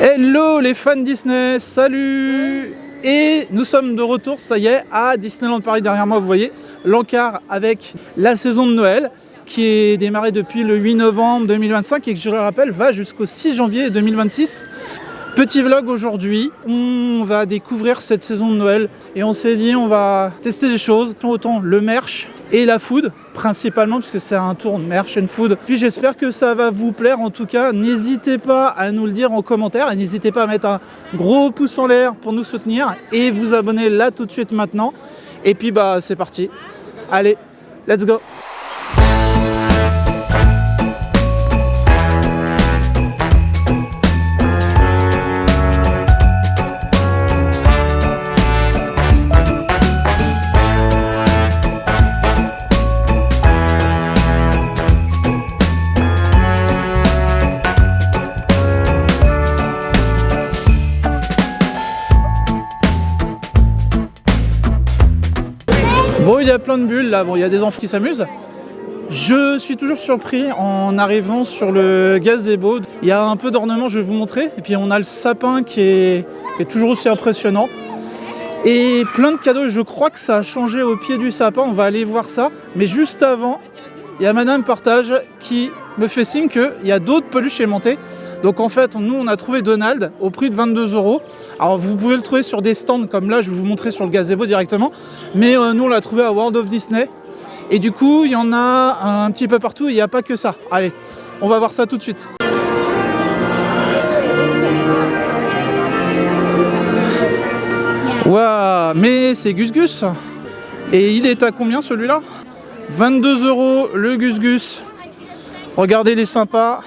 Hello les fans Disney, salut! Et nous sommes de retour, ça y est, à Disneyland Paris. Derrière moi, vous voyez l'encart avec la saison de Noël qui est démarrée depuis le 8 novembre 2025 et que, je le rappelle, va jusqu'au 6 janvier 2026. Petit vlog aujourd'hui, on va découvrir cette saison de Noël et on s'est dit on va tester des choses, autant le merch et la food principalement parce que c'est un tour merch and food. Puis j'espère que ça va vous plaire. En tout cas, n'hésitez pas à nous le dire en commentaire et n'hésitez pas à mettre un gros pouce en l'air pour nous soutenir et vous abonner là tout de suite maintenant. Et puis bah c'est parti. Allez, let's go. Bon, il y a plein de bulles là, bon, il y a des enfants qui s'amusent. Je suis toujours surpris en arrivant sur le gazebo. Il y a un peu d'ornement, je vais vous montrer. Et puis on a le sapin qui est toujours aussi impressionnant. Et plein de cadeaux, je crois que ça a changé au pied du sapin, on va aller voir ça. Mais juste avant, il y a Madame Partage qui me fait signe qu'il y a d'autres peluches aimantées. Donc en fait, nous on a trouvé Donald au prix de 22 €. Alors vous pouvez le trouver sur des stands comme là, je vais vous montrer sur le gazebo directement. Mais nous on l'a trouvé à World of Disney. Et du coup, il y en a un petit peu partout, il n'y a pas que ça. Allez, on va voir ça tout de suite. Waouh, mais c'est Gus Gus. Et il est à combien celui-là? 22 € le Gus Gus. Regardez, il est sympa.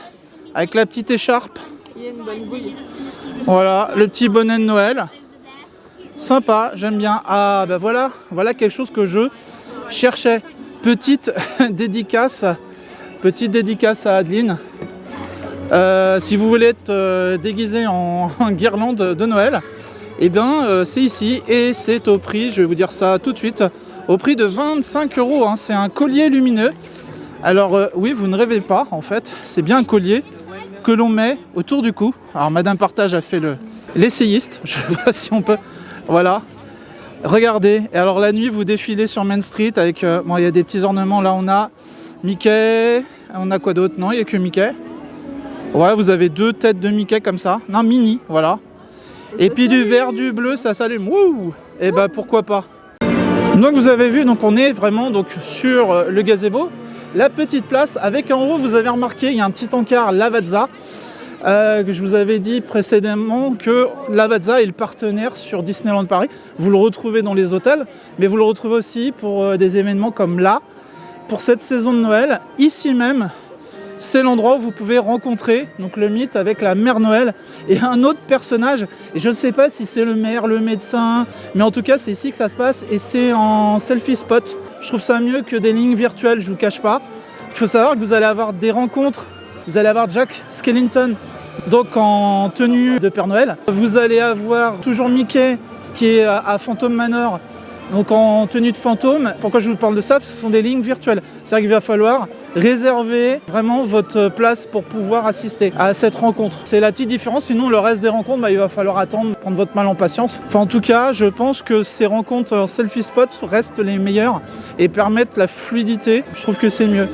Avec la petite écharpe. Il y a une bonne bouille. Voilà, le petit bonnet de Noël. Sympa, j'aime bien. Ah ben voilà quelque chose que je cherchais. Petite dédicace à Adeline. Si vous voulez être déguisé en guirlande de Noël, eh bien c'est ici et c'est au prix, je vais vous dire ça tout de suite, au prix de 25 €. Hein. C'est un collier lumineux. Alors oui, vous ne rêvez pas en fait, c'est bien un collier que l'on met autour du cou. Alors Madame Partage a fait l'essayiste, je ne sais pas si on peut, voilà. Regardez, et alors la nuit vous défilez sur Main Street avec, bon il y a des petits ornements, là on a Mickey, on a quoi d'autre? Non, il n'y a que Mickey. Ouais, vous avez deux têtes de Mickey comme ça, non Minnie, voilà. Et puis du vert, du bleu, ça s'allume, wouh. Et bah pourquoi pas. Donc vous avez vu, donc on est vraiment donc sur le gazebo. La petite place, avec en haut, vous avez remarqué, il y a un petit encart Lavazza. Que je vous avais dit précédemment que Lavazza est le partenaire sur Disneyland Paris. Vous le retrouvez dans les hôtels, mais vous le retrouvez aussi pour des événements comme là. Pour cette saison de Noël, ici même, c'est l'endroit où vous pouvez rencontrer donc le mythe avec la Mère Noël et un autre personnage. Et je ne sais pas si c'est le maire, le médecin, mais en tout cas, c'est ici que ça se passe et c'est en selfie spot. Je trouve ça mieux que des lignes virtuelles, je ne vous cache pas. Il faut savoir que vous allez avoir des rencontres. Vous allez avoir Jack Skellington, donc en tenue de Père Noël. Vous allez avoir toujours Mickey qui est à Phantom Manor, donc en tenue de fantôme. Pourquoi je vous parle de ça? Parce que ce sont des lignes virtuelles. C'est-à-dire qu'il va falloir réserver vraiment votre place pour pouvoir assister à cette rencontre. C'est la petite différence, sinon le reste des rencontres, il va falloir attendre, prendre votre mal en patience. Enfin en tout cas, je pense que ces rencontres en selfie spot restent les meilleures et permettent la fluidité. Je trouve que c'est mieux.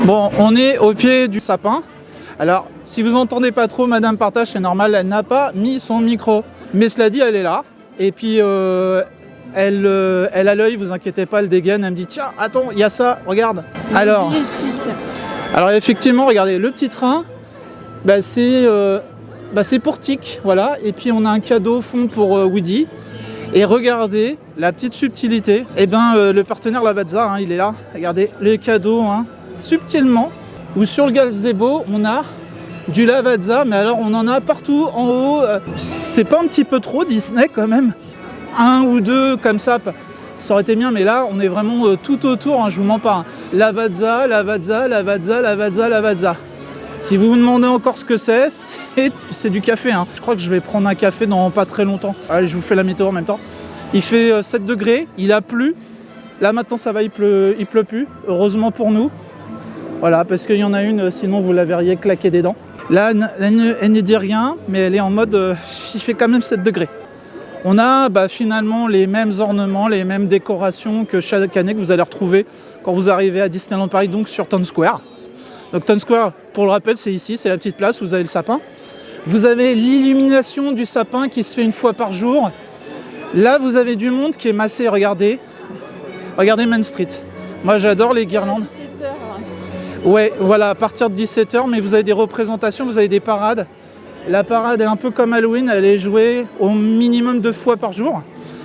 Bon, on est au pied du sapin. Alors, si vous entendez pas trop Madame Partage, c'est normal, elle n'a pas mis son micro. Mais cela dit, elle est là. Et puis, elle a l'œil, vous inquiétez pas, elle dégaine. Elle me dit, tiens, attends, il y a ça, regarde. Alors effectivement, regardez, le petit train, c'est pour Tic, voilà. Et puis, on a un cadeau fond pour Woody. Et regardez la petite subtilité. Eh ben, le partenaire Lavazza, hein, il est là. Regardez, les cadeaux, hein. Subtilement, ou sur le gazebo on a du Lavazza, mais alors on en a partout en haut. C'est pas un petit peu trop Disney quand même? Un ou deux comme ça aurait été bien, mais là on est vraiment tout autour, hein, je vous mens pas. Hein. Lavazza, Lavazza, Lavazza, Lavazza, Lavazza. Si vous vous demandez encore ce que c'est du café. Hein. Je crois que je vais prendre un café dans pas très longtemps. Allez, je vous fais la météo en même temps. Il fait 7 degrés, il a plu. Là maintenant ça va, il pleut plus, heureusement pour nous. Voilà, parce qu'il y en a une, sinon vous la verriez claquer des dents. Là, elle ne dit rien, mais elle est en mode, il fait quand même 7 degrés. On a finalement les mêmes ornements, les mêmes décorations que chaque année que vous allez retrouver quand vous arrivez à Disneyland Paris, donc sur Times Square. Donc Times Square, pour le rappel, c'est ici, c'est la petite place où vous avez le sapin. Vous avez l'illumination du sapin qui se fait une fois par jour. Là, vous avez du monde qui est massé, regardez. Regardez Main Street. Moi, j'adore les guirlandes. Ouais, voilà, à partir de 17h, mais vous avez des représentations, vous avez des parades. La parade est un peu comme Halloween, elle est jouée au minimum 2 fois par jour.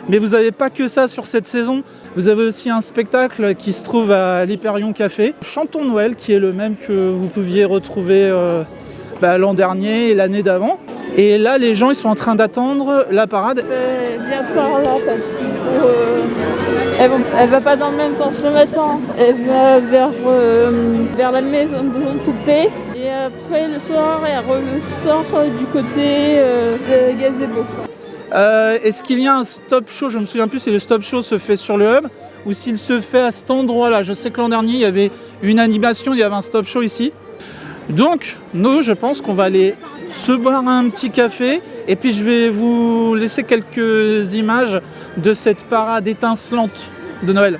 Mais vous n'avez pas que ça sur cette saison. Vous avez aussi un spectacle qui se trouve à l'Hyperion Café. Chantons Noël, qui est le même que vous pouviez retrouver l'an dernier et l'année d'avant. Et là, les gens, ils sont en train d'attendre la parade. Viens par là, parce que elle va pas dans le même sens le matin. Elle va vers la maison de poupée. Et après, le soir, elle ressort du côté de Gazebo. Est-ce qu'il y a un stop show? Je me souviens plus si le stop show se fait sur le hub ou s'il se fait à cet endroit-là. Je sais que l'an dernier, il y avait une animation, il y avait un stop show ici. Donc, nous, je pense qu'on va aller se boire un petit café et puis je vais vous laisser quelques images de cette parade étincelante de Noël.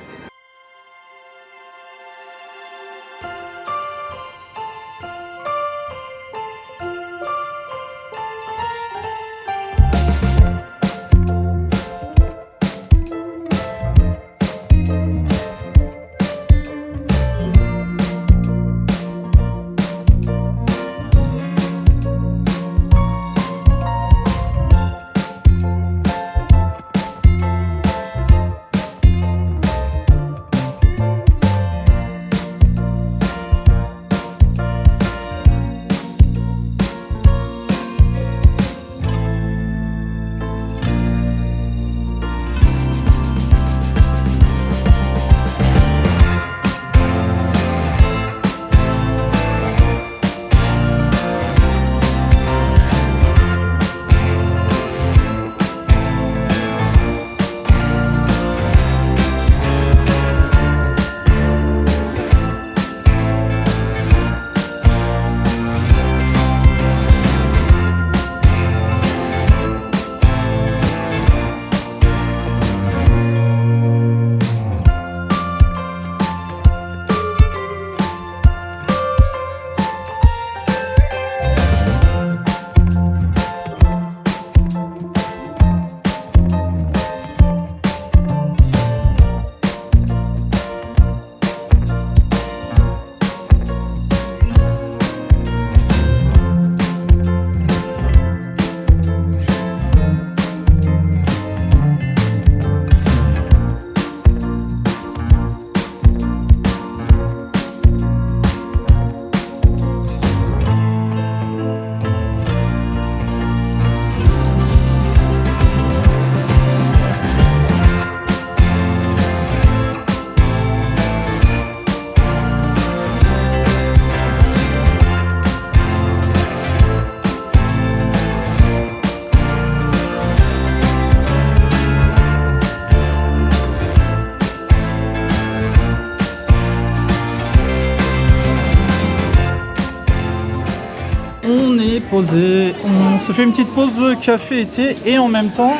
Posé. On se fait une petite pause café été et en même temps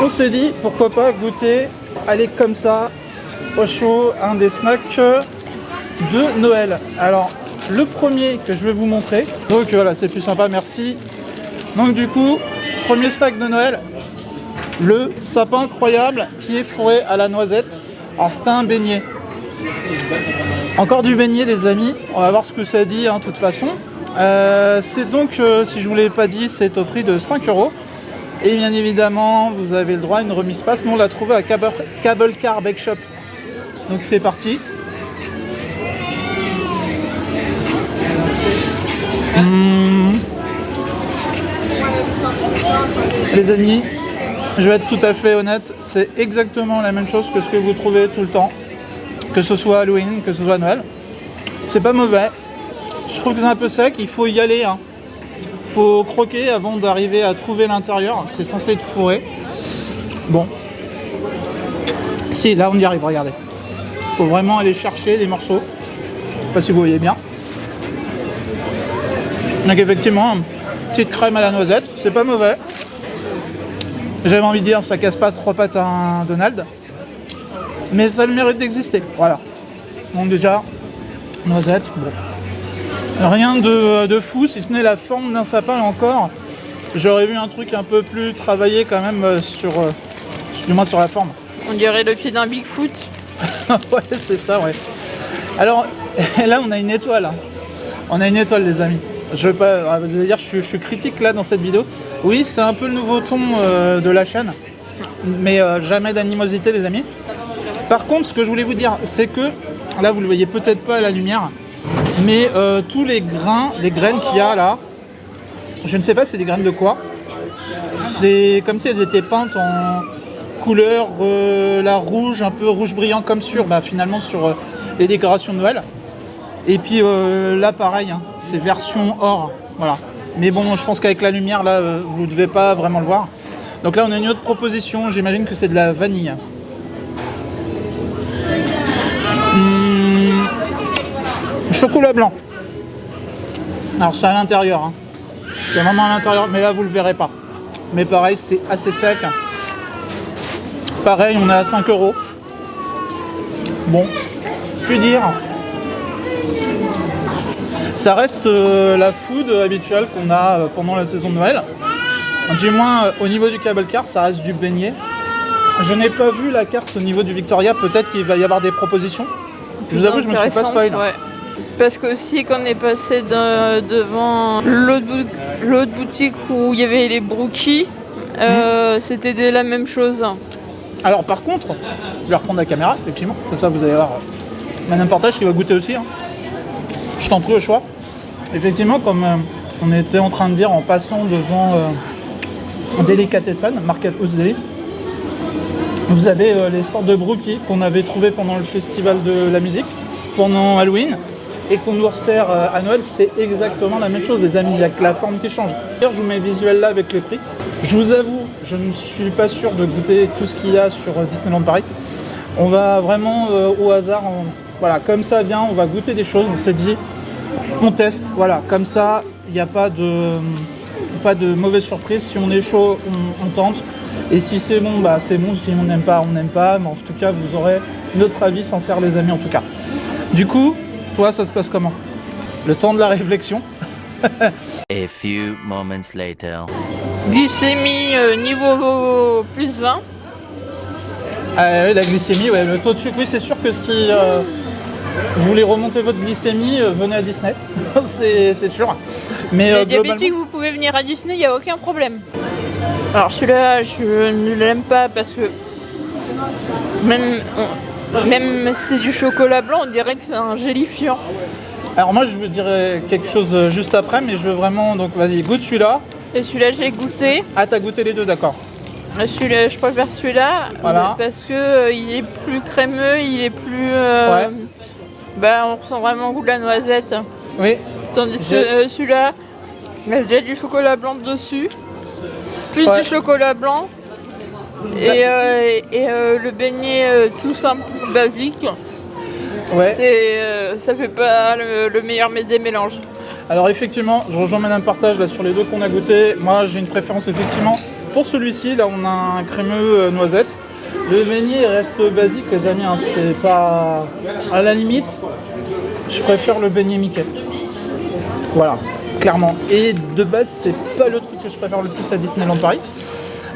on se dit pourquoi pas goûter, aller comme ça au chaud, un des snacks de Noël. Alors le premier que je vais vous montrer, donc voilà, c'est plus sympa, merci. Donc du coup, premier sac de Noël, le sapin incroyable qui est fourré à la noisette. Alors c'est un beignet. Encore du beignet les amis, on va voir ce que ça dit de toute façon. C'est donc, si je vous l'ai pas dit, c'est au prix de 5 €. Et bien évidemment, vous avez le droit à une remise passe. Nous, on l'a trouvé à Cable Car Bake Shop. Donc c'est parti. Les amis, je vais être tout à fait honnête, c'est exactement la même chose que ce que vous trouvez tout le temps. Que ce soit Halloween, que ce soit Noël. C'est pas mauvais. Je trouve que c'est un peu sec, il faut y aller. Faut croquer avant d'arriver à trouver l'intérieur. C'est censé être fourré. Bon, Si, là on y arrive, regardez. Il faut vraiment aller chercher les morceaux. Je sais pas si vous voyez bien. Donc effectivement, petite crème à la noisette, c'est pas mauvais. J'avais envie de dire, ça casse pas trois pattes à un Donald. Mais ça a le mérite d'exister, voilà. Donc déjà, noisette, bon. Rien de fou, si ce n'est la forme d'un sapin, et encore, j'aurais vu un truc un peu plus travaillé quand même du moins sur la forme. On dirait le pied d'un Bigfoot. Ouais, c'est ça, ouais. Alors, là, on a une étoile. Hein. On a une étoile, les amis. Je vais pas, vous allez dire, je suis critique là dans cette vidéo. Oui, c'est un peu le nouveau ton de la chaîne, mais jamais d'animosité, les amis. Par contre, ce que je voulais vous dire, c'est que là, vous le voyez peut-être pas à la lumière, mais tous les graines qu'il y a là, je ne sais pas, c'est des graines de quoi. C'est comme si elles étaient peintes en couleur la rouge, un peu rouge brillant, comme finalement sur les décorations de Noël. Et puis là pareil, hein, c'est version or, voilà. Mais bon, je pense qu'avec la lumière là, vous ne devez pas vraiment le voir. Donc là on a une autre proposition, j'imagine que c'est de la vanille. Chocolat blanc. Alors c'est à l'intérieur, hein. C'est vraiment à l'intérieur, mais là vous le verrez pas. Mais pareil, c'est assez sec. Pareil, on est à 5 €. Bon, que dire. Ça reste la food habituelle qu'on a pendant la saison de Noël. Du moins au niveau du cable car, ça reste du beignet. Je n'ai pas vu la carte au niveau du Victoria, peut-être qu'il va y avoir des propositions. Je vous avoue, je me suis pas spoilé. Ouais. Parce que aussi quand on est passé devant l'autre boutique où il y avait les brookies, c'était la même chose. Alors par contre, je vais reprendre la caméra, effectivement, comme ça vous allez voir Madame Portage qui va goûter aussi. Hein. Je t'en prie au choix. Effectivement, comme on était en train de dire en passant devant Delicatessen, Market House Deli, vous avez les sortes de brookies qu'on avait trouvés pendant le festival de la musique, pendant Halloween, et qu'on nous resserre à Noël. C'est exactement la même chose, les amis, il n'y a que la forme qui change. D'ailleurs, je vous mets le visuel là avec les prix. Je vous avoue, je ne suis pas sûr de goûter tout ce qu'il y a sur Disneyland Paris. On va vraiment au hasard, voilà, comme ça vient, on va goûter des choses, on s'est dit, on teste, voilà, comme ça, il n'y a pas de mauvaise surprise. Si on est chaud, on tente. Et si c'est bon, bah c'est bon. Si on n'aime pas, on n'aime pas. Mais en tout cas, vous aurez notre avis sincère, les amis, en tout cas. Du coup, toi, ça se passe comment? Le temps de la réflexion. A few moments later. Glycémie niveau plus 20. La glycémie, ouais, le taux de sucre, oui, c'est sûr que si vous voulez remonter votre glycémie, venez à Disney, c'est sûr. Mais les diabétiques, vous pouvez venir à Disney, il n'y a aucun problème. Alors celui-là, je ne l'aime pas parce que même si c'est du chocolat blanc, on dirait que c'est un gélifiant. Alors moi, je vous dirais quelque chose juste après, mais je veux vraiment, donc vas-y, goûte celui-là. Et celui-là, j'ai goûté. Ah, t'as goûté les deux, d'accord. Celui-là, je préfère celui-là, voilà. Parce que il est plus crémeux, il est plus... ouais. On ressent vraiment le goût de la noisette. Oui. Tandis que celui-là, il y a déjà du chocolat blanc dessus, plus du chocolat blanc, et le beignet tout simple, basique. Ouais. Ça fait pas le meilleur des mélanges. Alors effectivement, je rejoins Madame Partage là sur les deux qu'on a goûté. Moi, j'ai une préférence effectivement pour celui-ci. Là, on a un crémeux noisette. Le beignet reste basique, les amis. Hein, c'est pas à la limite. Je préfère le beignet Mickey. Voilà, clairement. Et de base, c'est pas le truc que je préfère le plus à Disneyland Paris.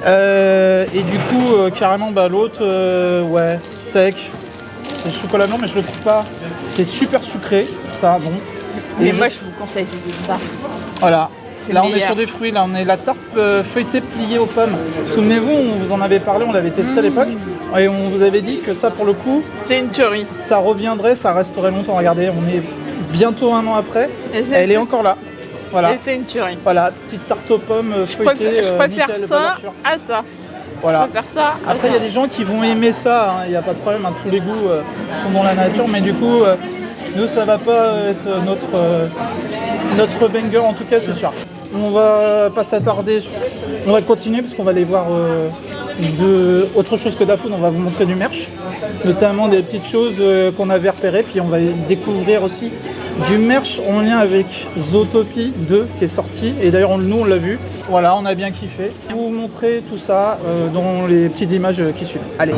Et du coup, carrément, l'autre, ouais, sec. C'est chocolat blanc, mais je le trouve pas. C'est super sucré, ça, bon. Mais moi, je vous conseille ça. Voilà. Là, meilleur. on est sur des fruits. Là, on est la tarte feuilletée pliée aux pommes. Souvenez-vous, on vous en avait parlé, on l'avait testé à l'époque. Et on vous avait dit que ça, pour le coup, c'est une tuerie. Ça reviendrait, ça resterait longtemps. Regardez, on est bientôt 1 an après. Elle est encore là. Voilà. Et c'est une tuerie. Voilà, petite tarte aux pommes feuilletée. Je préfère ça à ça. Voilà. Je préfère ça. Après, il y a des gens qui vont aimer ça. Il n'y a pas de problème. Hein, tous les goûts sont dans la nature. Mais du coup, nous, ça va pas être notre banger. En tout cas, c'est sûr. On va pas s'attarder. On va continuer parce qu'on va aller voir autre chose que Dafoud, on va vous montrer du merch, notamment des petites choses qu'on avait repérées, puis on va découvrir aussi du merch en lien avec Zootopie 2 qui est sorti, et d'ailleurs nous on l'a vu, voilà, on a bien kiffé. Je vais vous montrer tout ça dans les petites images qui suivent. Allez.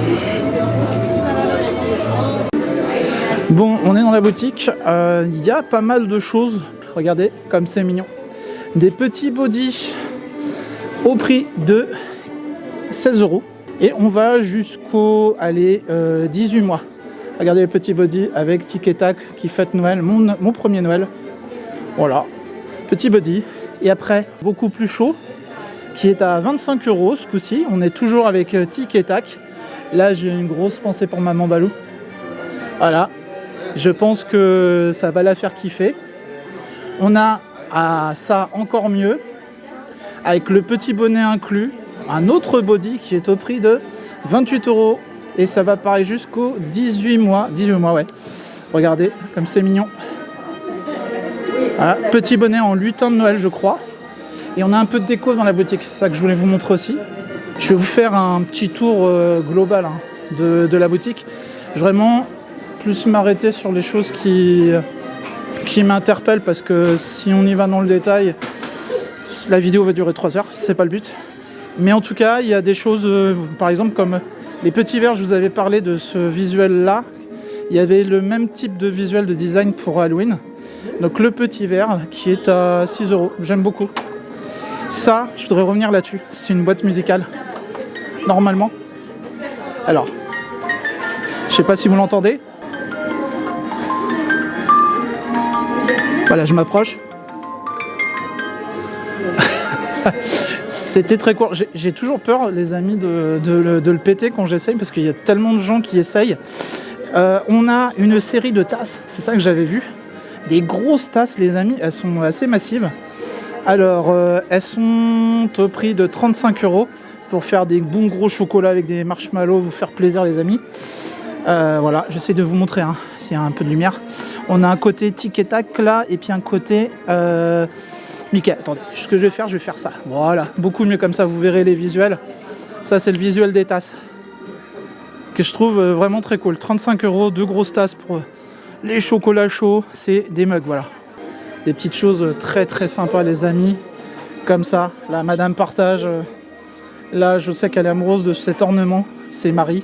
Bon, on est dans la boutique, il y a pas mal de choses, regardez comme c'est mignon. Des petits bodys au prix de 16 €. Et on va jusqu'au 18 mois. Regardez les petits body avec Tic et Tac qui fête Noël, mon premier Noël. Voilà, petit body. Et après, beaucoup plus chaud, qui est à 25 € ce coup-ci. On est toujours avec Tic et Tac. Là, j'ai une grosse pensée pour maman Balou. Voilà, je pense que ça va la faire kiffer. On a ça encore mieux, avec le petit bonnet inclus. Un autre body qui est au prix de 28 € et ça va pareil jusqu'au 18 mois. 18 mois, ouais. Regardez, comme c'est mignon. Voilà, petit bonnet en lutin de Noël, je crois. Et on a un peu de déco dans la boutique, c'est ça que je voulais vous montrer aussi. Je vais vous faire un petit tour global de la boutique. Je vais vraiment plus m'arrêter sur les choses qui m'interpellent parce que si on y va dans le détail, la vidéo va durer 3 heures, c'est pas le but. Mais en tout cas, il y a des choses, par exemple, comme les petits verres, je vous avais parlé de ce visuel-là. Il y avait le même type de visuel de design pour Halloween. Donc le petit verre qui est à 6 €. J'aime beaucoup. Ça, je voudrais revenir là-dessus. C'est une boîte musicale, normalement. Alors, je sais pas si vous l'entendez. Voilà, je m'approche. C'était très court. J'ai toujours peur, les amis, de le péter quand j'essaye parce qu'il y a tellement de gens qui essayent. On a une série de tasses, c'est ça que j'avais vu. Des grosses tasses, les amis, elles sont assez massives. Alors, elles sont au prix de 35 € pour faire des bons gros chocolats avec des marshmallows, vous faire plaisir, les amis. Voilà, j'essaie de vous montrer s'il y a un peu de lumière. On a un côté tic et tac là, et puis un côté Mickey. Attendez, ce que je vais faire ça. Voilà, beaucoup mieux comme ça, vous verrez les visuels. Ça, c'est le visuel des tasses que je trouve vraiment très cool. 35 €, 2 grosses tasses pour les chocolats chauds. C'est des mugs, voilà. Des petites choses très très sympas, les amis. Comme ça, là, madame partage. Là, je sais qu'elle est amoureuse de cet ornement. C'est Marie,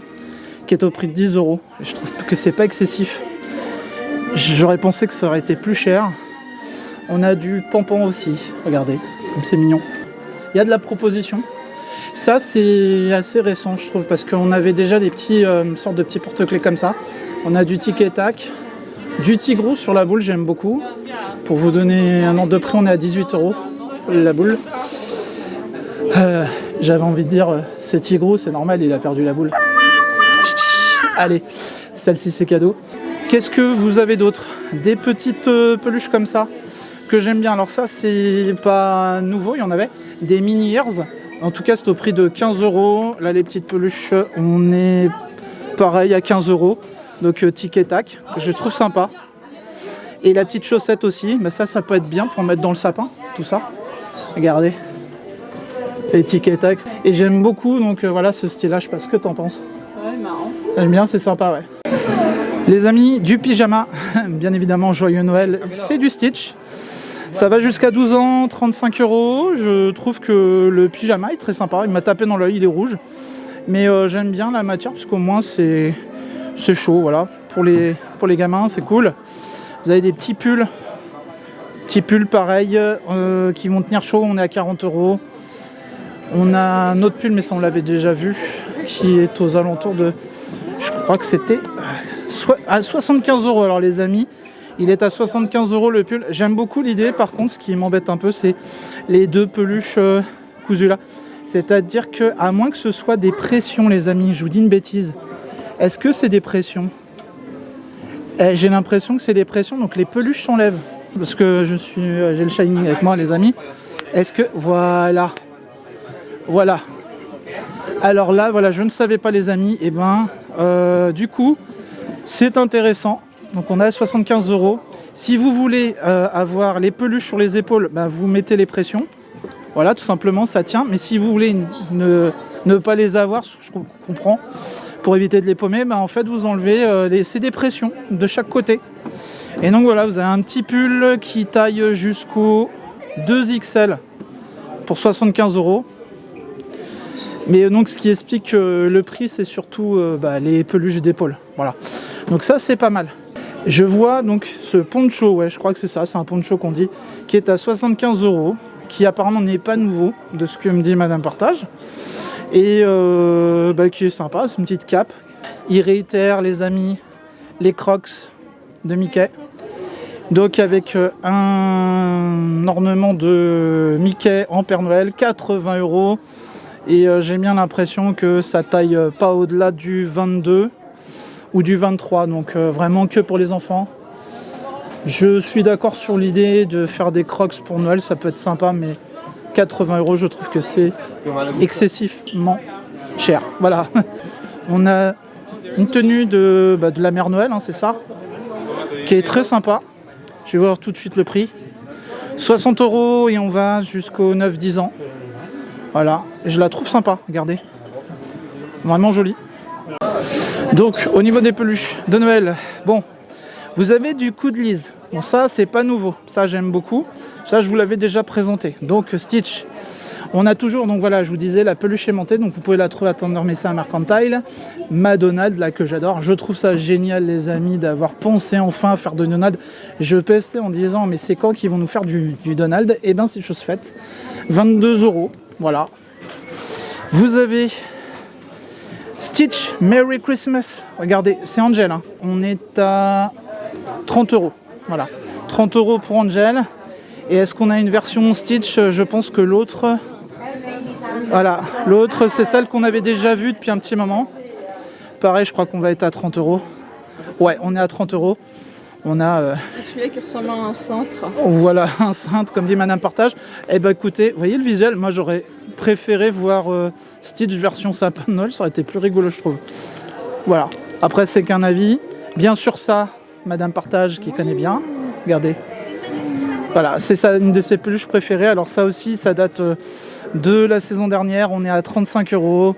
qui est au prix de 10 €. Je trouve que c'est pas excessif. J'aurais pensé que ça aurait été plus cher. On a du pampan aussi, regardez, comme c'est mignon. Il y a de la proposition. Ça, c'est assez récent, je trouve, parce qu'on avait déjà des petits sortes de petits porte-clés comme ça. On a du tic et tac, du tigrou sur la boule, j'aime beaucoup. Pour vous donner un ordre de prix, on est à 18 € la boule. J'avais envie de dire, c'est tigrou, c'est normal, il a perdu la boule. Allez, celle-ci c'est cadeau. Qu'est-ce que vous avez d'autre? Des petites peluches comme ça que j'aime bien. Alors ça, c'est pas nouveau, il y en avait. Des mini ears. En tout cas, c'est au prix de 15 €. Là, les petites peluches, on est pareil à 15 €. Donc tic et tac, que je trouve sympa. Et la petite chaussette aussi, mais ça peut être bien pour mettre dans le sapin, tout ça. Regardez. Et tic et tac. Et j'aime beaucoup, donc voilà, ce style-là, je sais pas ce que t'en penses. Ouais, marrant. J'aime bien, c'est sympa, ouais. Les amis, du pyjama, bien évidemment, joyeux Noël, c'est du Stitch. Ça va jusqu'à 12 ans, 35 €. Je trouve que le pyjama est très sympa. Il m'a tapé dans l'œil, il est rouge. Mais j'aime bien la matière parce qu'au moins c'est chaud, voilà. Pour les gamins, c'est cool. Vous avez des petits pulls. Petits pulls pareil, qui vont tenir chaud, on est à 40 €. On a un autre pull, mais ça on l'avait déjà vu, qui est aux alentours de, je crois que c'était à 75 €. Alors les amis, il est à 75 € le pull. J'aime beaucoup l'idée, par contre ce qui m'embête un peu, c'est les deux peluches cousues là. C'est-à-dire que, à moins que ce soit des pressions, les amis, je vous dis une bêtise. Est-ce que c'est des pressions? J'ai l'impression que c'est des pressions, donc les peluches s'enlèvent. Parce que j'ai le Shining avec moi, les amis. Est-ce que... Voilà. Voilà. Alors là, voilà, je ne savais pas, les amis. Et du coup, c'est intéressant. Donc on a 75 €. Si vous voulez avoir les peluches sur les épaules, vous mettez les pressions. Voilà, tout simplement, ça tient. Mais si vous voulez ne pas les avoir, je comprends, pour éviter de les paumer, en fait vous enlevez ces dépressions de chaque côté. Et donc voilà, vous avez un petit pull qui taille jusqu'au 2XL pour 75 €. Mais donc ce qui explique le prix, c'est surtout les peluches d'épaule. Voilà. Donc ça c'est pas mal. Je vois donc ce poncho, ouais je crois que c'est ça, c'est un poncho qu'on dit, qui est à 75 €, qui apparemment n'est pas nouveau, de ce que me dit Madame Partage. Et qui est sympa, c'est une petite cape. Il réitère les amis, les Crocs de Mickey. Donc avec un ornement de Mickey en Père Noël, 80 €. Et j'ai bien l'impression que ça taille pas au-delà du 22 ou du 23, donc vraiment que pour les enfants. Je suis d'accord sur l'idée de faire des Crocs pour Noël, ça peut être sympa, mais 80 € je trouve que c'est excessivement cher. Voilà. On a une tenue de la Mère Noël, hein, c'est ça, qui est très sympa. Je vais voir tout de suite le prix. 60 € et on va jusqu'aux 9-10 ans. Voilà, je la trouve sympa, regardez. Vraiment jolie. Donc, au niveau des peluches de Noël, bon, vous avez du coup de Lise. Bon, ça, c'est pas nouveau. Ça, j'aime beaucoup. Ça, je vous l'avais déjà présenté. Donc, Stitch. On a toujours, donc voilà, je vous disais, la peluche aimantée. Donc, vous pouvez la trouver à Tender Mesa à Mercantile. Ma Donald, là, que j'adore. Je trouve ça génial, les amis, d'avoir pensé enfin à faire de Donald. Je pestais en disant, mais c'est quand qu'ils vont nous faire du Donald? Eh bien, c'est chose faite. 22 €. Voilà. Vous avez Stitch Merry Christmas. Regardez, c'est Angel. Hein. On est à 30 €. Voilà. 30 € pour Angel. Et est-ce qu'on a une version Stitch? Je pense que l'autre... Voilà. L'autre, c'est celle qu'on avait déjà vue depuis un petit moment. Pareil, je crois qu'on va être à 30 €. Ouais, on est à 30 €. On a... celui-là qui ressemble à un cintre. Voilà, un cintre, comme dit Madame Partage. Eh ben écoutez, vous voyez le visuel? Moi, j'aurais préféré voir Stitch version sapin de Noël. Ça aurait été plus rigolo, je trouve. Voilà. Après, c'est qu'un avis. Bien sûr, ça, Madame Partage, qui connaît bien. Regardez. Voilà, c'est ça, une de ses peluches préférées. Alors ça aussi, ça date de la saison dernière. On est à 35 €.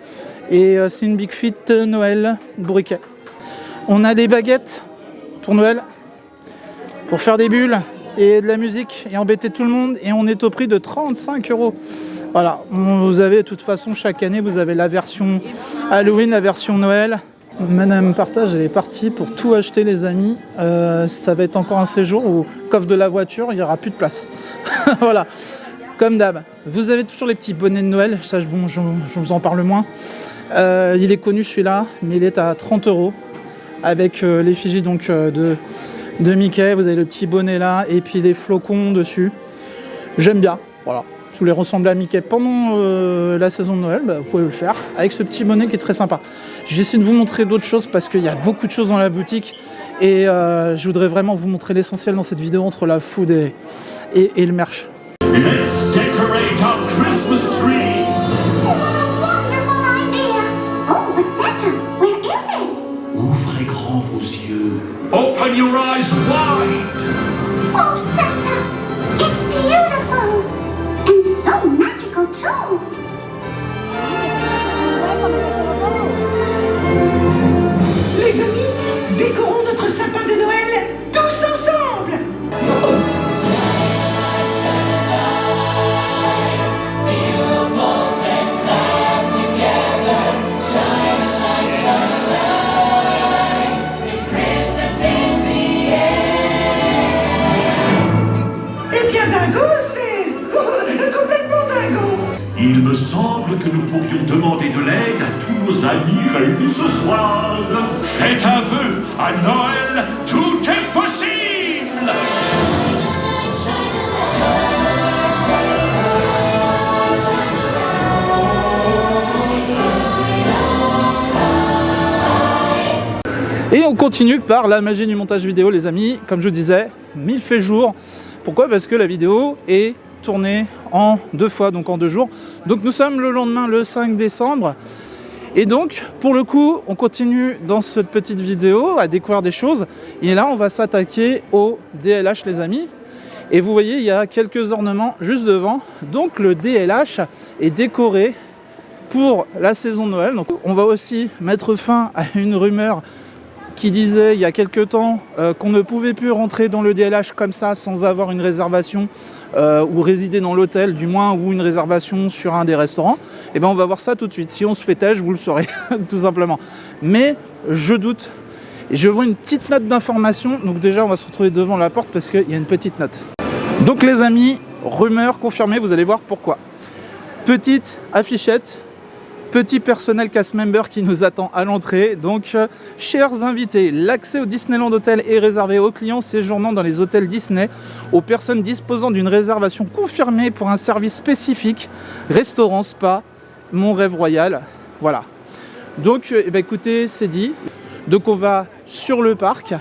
Et c'est une Big Fit Noël bourriquet. On a des baguettes pour Noël, pour faire des bulles et de la musique et embêter tout le monde. Et on est au prix de 35 €. Voilà, vous avez de toute façon chaque année, vous avez la version Halloween, la version Noël. Madame Partage, elle est partie pour tout acheter, les amis. Ça va être encore un séjour où, coffre de la voiture, il n'y aura plus de place. Voilà, comme d'hab. Vous avez toujours les petits bonnets de Noël. Ça, bon, je vous en parle moins. Il est connu celui-là, mais il est à 30 € avec l'effigie donc de Mickey. Vous avez le petit bonnet là et puis les flocons dessus. J'aime bien. Voilà. Si vous voulez ressembler à Mickey pendant la saison de Noël, vous pouvez le faire avec ce petit bonnet qui est très sympa. Je vais essayer de vous montrer d'autres choses parce qu'il y a beaucoup de choses dans la boutique et je voudrais vraiment vous montrer l'essentiel dans cette vidéo entre la food et le merch. Let's decorate our Christmas tree. What a wonderful idea! Oh, but Santa, where is it? Ouvrez grand vos yeux. Open your eyes wide. Oh, Santa, it's beautiful and so magical too. Les amis, décorons notre sapin de Noël tous ensemble. Eh bien, dingo, c'est complètement dingo. Il me semble que nous pourrions demander de l'aide à tous nos amis réunis ce soir. Faites un vœu, à Noël, tout est possible. Et on continue par la magie du montage vidéo, les amis. Comme je vous disais, 1000 fait jour. Pourquoi? Parce que la vidéo est tournée en 2 fois, donc en 2 jours. Donc nous sommes le lendemain, le 5 décembre. Et donc, pour le coup, on continue dans cette petite vidéo à découvrir des choses. Et là, on va s'attaquer au DLH, les amis. Et vous voyez, il y a quelques ornements juste devant. Donc le DLH est décoré pour la saison de Noël. Donc on va aussi mettre fin à une rumeur qui disait il y a quelques temps qu'on ne pouvait plus rentrer dans le DLH comme ça sans avoir une réservation ou résider dans l'hôtel du moins, ou une réservation sur un des restaurants. Et ben on va voir ça tout de suite. Si on se fait têche, vous le saurez tout simplement. Mais je doute. Et je vois une petite note d'information. Donc déjà on va se retrouver devant la porte parce qu'il y a une petite note. Donc les amis, rumeur confirmée, vous allez voir pourquoi. Petite affichette, petit personnel cast member qui nous attend à l'entrée. Donc, chers invités, l'accès au Disneyland Hotel est réservé aux clients séjournant dans les hôtels Disney, aux personnes disposant d'une réservation confirmée pour un service spécifique, restaurant, spa, Mon Rêve Royal. Voilà. Donc, écoutez, c'est dit. Donc, on va sur le parc.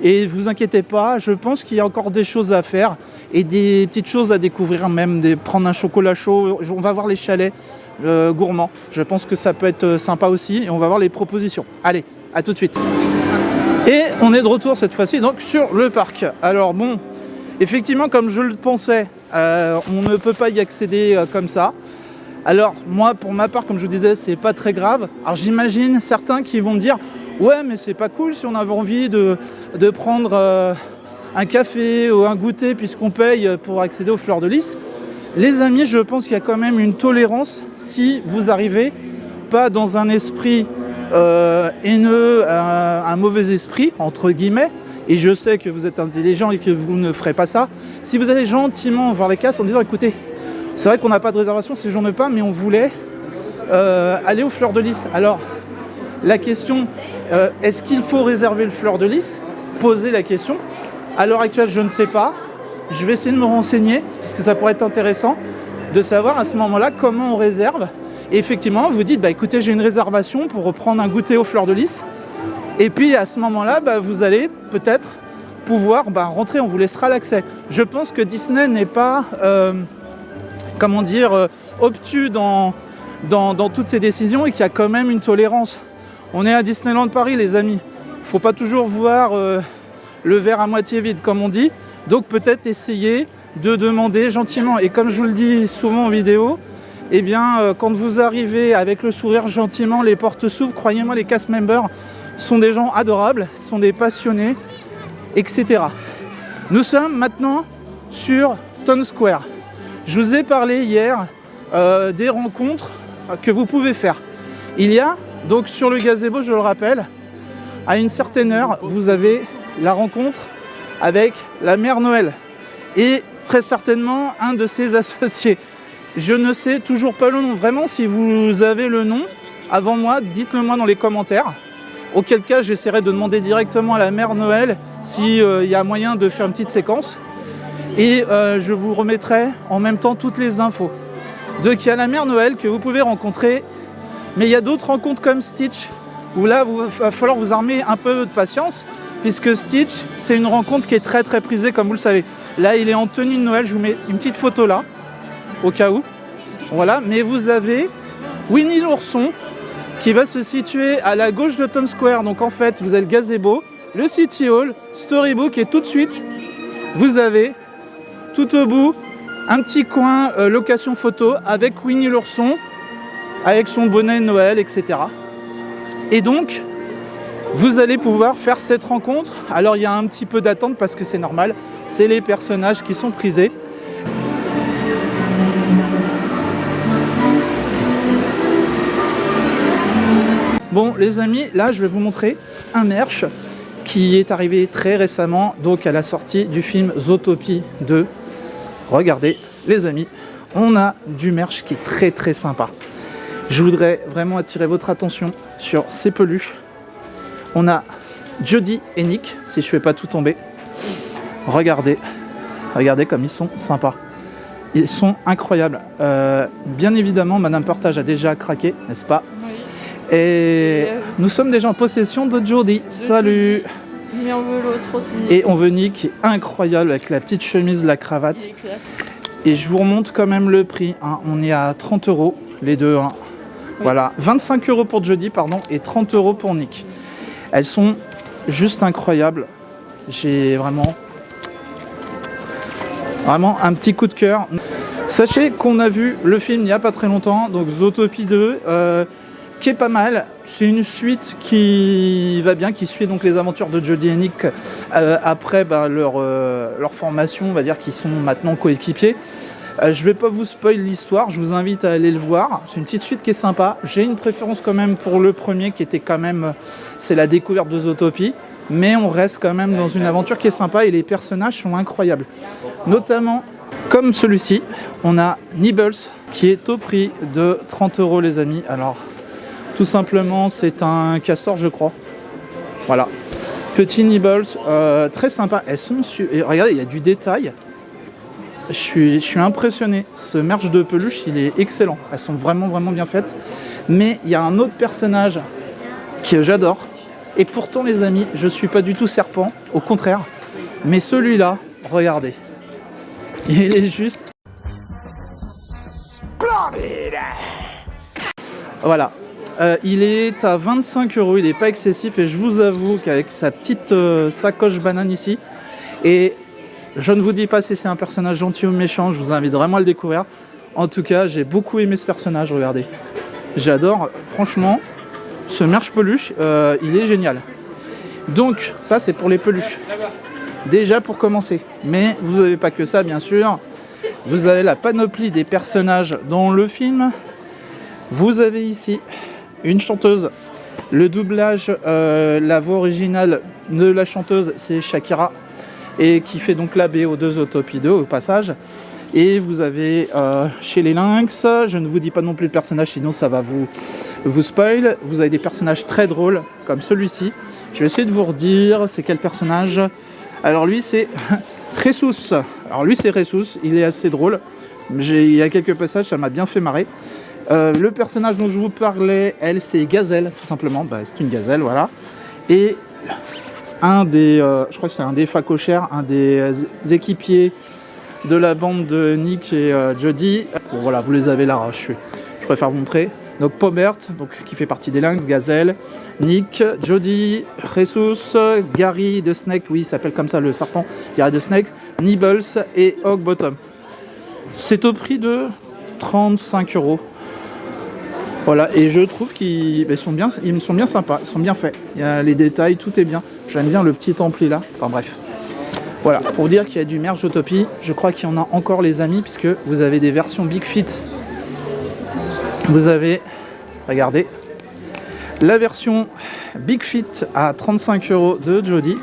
Et vous inquiétez pas, je pense qu'il y a encore des choses à faire et des petites choses à découvrir, même prendre un chocolat chaud. On va voir les chalets gourmands. Je pense que ça peut être sympa aussi et on va voir les propositions. Allez, à tout de suite. Et on est de retour cette fois-ci donc sur le parc. Alors bon, effectivement, comme je le pensais, on ne peut pas y accéder comme ça. Alors moi, pour ma part, comme je vous disais, c'est pas très grave. Alors j'imagine certains qui vont me dire ouais, mais c'est pas cool si on avait envie de prendre un café ou un goûter puisqu'on paye pour accéder aux fleurs de lys. Les amis, je pense qu'il y a quand même une tolérance si vous arrivez pas dans un esprit haineux, un mauvais esprit, entre guillemets, et je sais que vous êtes intelligent et que vous ne ferez pas ça. Si vous allez gentiment voir les casses en disant écoutez, c'est vrai qu'on n'a pas de réservation, séjourne pas, mais on voulait aller aux fleurs de lys. Alors, la question, est-ce qu'il faut réserver le fleur de lys? Posez la question. À l'heure actuelle, je ne sais pas. Je vais essayer de me renseigner, parce que ça pourrait être intéressant de savoir à ce moment-là comment on réserve. Et effectivement, vous dites, écoutez, j'ai une réservation pour reprendre un goûter aux fleurs de lys. Et puis à ce moment-là, vous allez peut-être pouvoir rentrer, on vous laissera l'accès. Je pense que Disney n'est pas, obtus dans toutes ces décisions et qu'il y a quand même une tolérance. On est à Disneyland Paris, les amis. Il ne faut pas toujours voir le verre à moitié vide, comme on dit. Donc peut-être essayer de demander gentiment. Et comme je vous le dis souvent en vidéo, quand vous arrivez avec le sourire gentiment, les portes s'ouvrent. Croyez-moi, les cast members sont des gens adorables, sont des passionnés, etc. Nous sommes maintenant sur Town Square. Je vous ai parlé hier des rencontres que vous pouvez faire. Il y a donc sur le gazebo, je le rappelle, à une certaine heure, vous avez la rencontre avec la Mère Noël et très certainement un de ses associés. Je ne sais toujours pas le nom. Vraiment, si vous avez le nom avant moi, dites-le moi dans les commentaires. Auquel cas, j'essaierai de demander directement à la Mère Noël s'il y a moyen de faire une petite séquence. Et je vous remettrai en même temps toutes les infos. Donc il y a la Mère Noël que vous pouvez rencontrer. Mais il y a d'autres rencontres comme Stitch, où là, il va falloir vous armer un peu de patience, puisque Stitch, c'est une rencontre qui est très très prisée, comme vous le savez. Là, il est en tenue de Noël, je vous mets une petite photo là, au cas où. Voilà, mais vous avez Winnie l'ourson, qui va se situer à la gauche de Town Square. Donc en fait, vous avez le gazebo, le City Hall, Storybook, et tout de suite, vous avez, tout au bout, un petit coin location photo avec Winnie l'ourson, avec son bonnet de Noël, etc. Et donc, vous allez pouvoir faire cette rencontre. Alors, il y a un petit peu d'attente parce que c'est normal. C'est les personnages qui sont prisés. Bon, les amis, là, je vais vous montrer un merch qui est arrivé très récemment, donc à la sortie du film Zootopie 2. Regardez, les amis, on a du merch qui est très très sympa. Je voudrais vraiment attirer votre attention sur ces peluches. On a Jodie et Nick, si je ne fais pas tout tomber. Regardez comme ils sont sympas. Ils sont incroyables. Bien évidemment, Madame Portage a déjà craqué, n'est-ce pas? Oui. Et nous sommes déjà en possession de Jodie. Salut. Mais on veut l'autre aussi. Et on veut Nick, qui est incroyable avec la petite chemise, la cravate. Et je vous remonte quand même le prix. On est à 30 € les deux. Oui. Voilà, 25 € pour Jodie, et 30 € pour Nick. Elles sont juste incroyables. J'ai vraiment un petit coup de cœur. Sachez qu'on a vu le film il n'y a pas très longtemps, donc Zootopie 2, qui est pas mal. C'est une suite qui va bien, qui suit donc les aventures de Jodie et Nick après leur formation, on va dire qu'ils sont maintenant coéquipiers. Je vais pas vous spoil l'histoire, je vous invite à aller le voir. C'est une petite suite qui est sympa. J'ai une préférence quand même pour le premier qui était quand même, c'est la découverte de Zootopie. Mais on reste quand même dans une aventure qui est sympa et les personnages sont incroyables. Notamment, comme celui-ci, on a Nibbles qui est au prix de 30 € les amis. Alors, tout simplement, c'est un castor je crois. Voilà. Petit Nibbles, très sympa. Elles sont et regardez, il y a du détail. Je suis impressionné. Ce merge de peluche, il est excellent. Elles sont vraiment bien faites. Mais il y a un autre personnage que j'adore. Et pourtant, les amis, je suis pas du tout serpent. Au contraire. Mais celui-là, regardez. Il est juste... Voilà. Il est à 25 €. Il n'est pas excessif. Et je vous avoue qu'avec sa petite sacoche banane ici... Et... je ne vous dis pas si c'est un personnage gentil ou méchant, je vous invite vraiment à le découvrir. En tout cas, j'ai beaucoup aimé ce personnage, regardez. J'adore, franchement, ce merge peluche, il est génial. Donc, ça c'est pour les peluches. Déjà pour commencer. Mais vous n'avez pas que ça, bien sûr. Vous avez la panoplie des personnages dans le film. Vous avez ici une chanteuse. Le doublage, la voix originale de la chanteuse, c'est Shakira. Et qui fait donc la BO de Zootopie 2 au passage. Et vous avez chez les Lynx, je ne vous dis pas non plus le personnage, sinon ça va vous spoil. Vous avez des personnages très drôles, comme celui-ci. Je vais essayer de vous redire, c'est quel personnage. Alors lui, c'est Jesus. Alors lui, c'est Jesus, il est assez drôle. Il y a quelques passages, ça m'a bien fait marrer. Le personnage dont je vous parlais, elle, c'est Gazelle, tout simplement. Bah, c'est une gazelle, voilà. Et... je crois que c'est un des facochères, un des équipiers de la bande de Nick et Jodie. Bon, voilà, vous les avez là, je préfère vous montrer. Donc Pobert, donc, qui fait partie des Lynx, Gazelle, Nick, Jodie, Jesus, Gary de Snake, oui, il s'appelle comme ça le serpent, Gary de Snake, Nibbles et Hog Bottom. C'est au prix de 35 €. Voilà, et je trouve qu'ils sont bien sympas, ils sont bien faits. Il y a les détails, tout est bien. J'aime bien le petit ampli là. Enfin bref. Voilà, pour dire qu'il y a du merge Zootopie, je crois qu'il y en a encore les amis, puisque vous avez des versions Big Fit. Vous avez, regardez, la version Big Fit à 35 € de Jodie.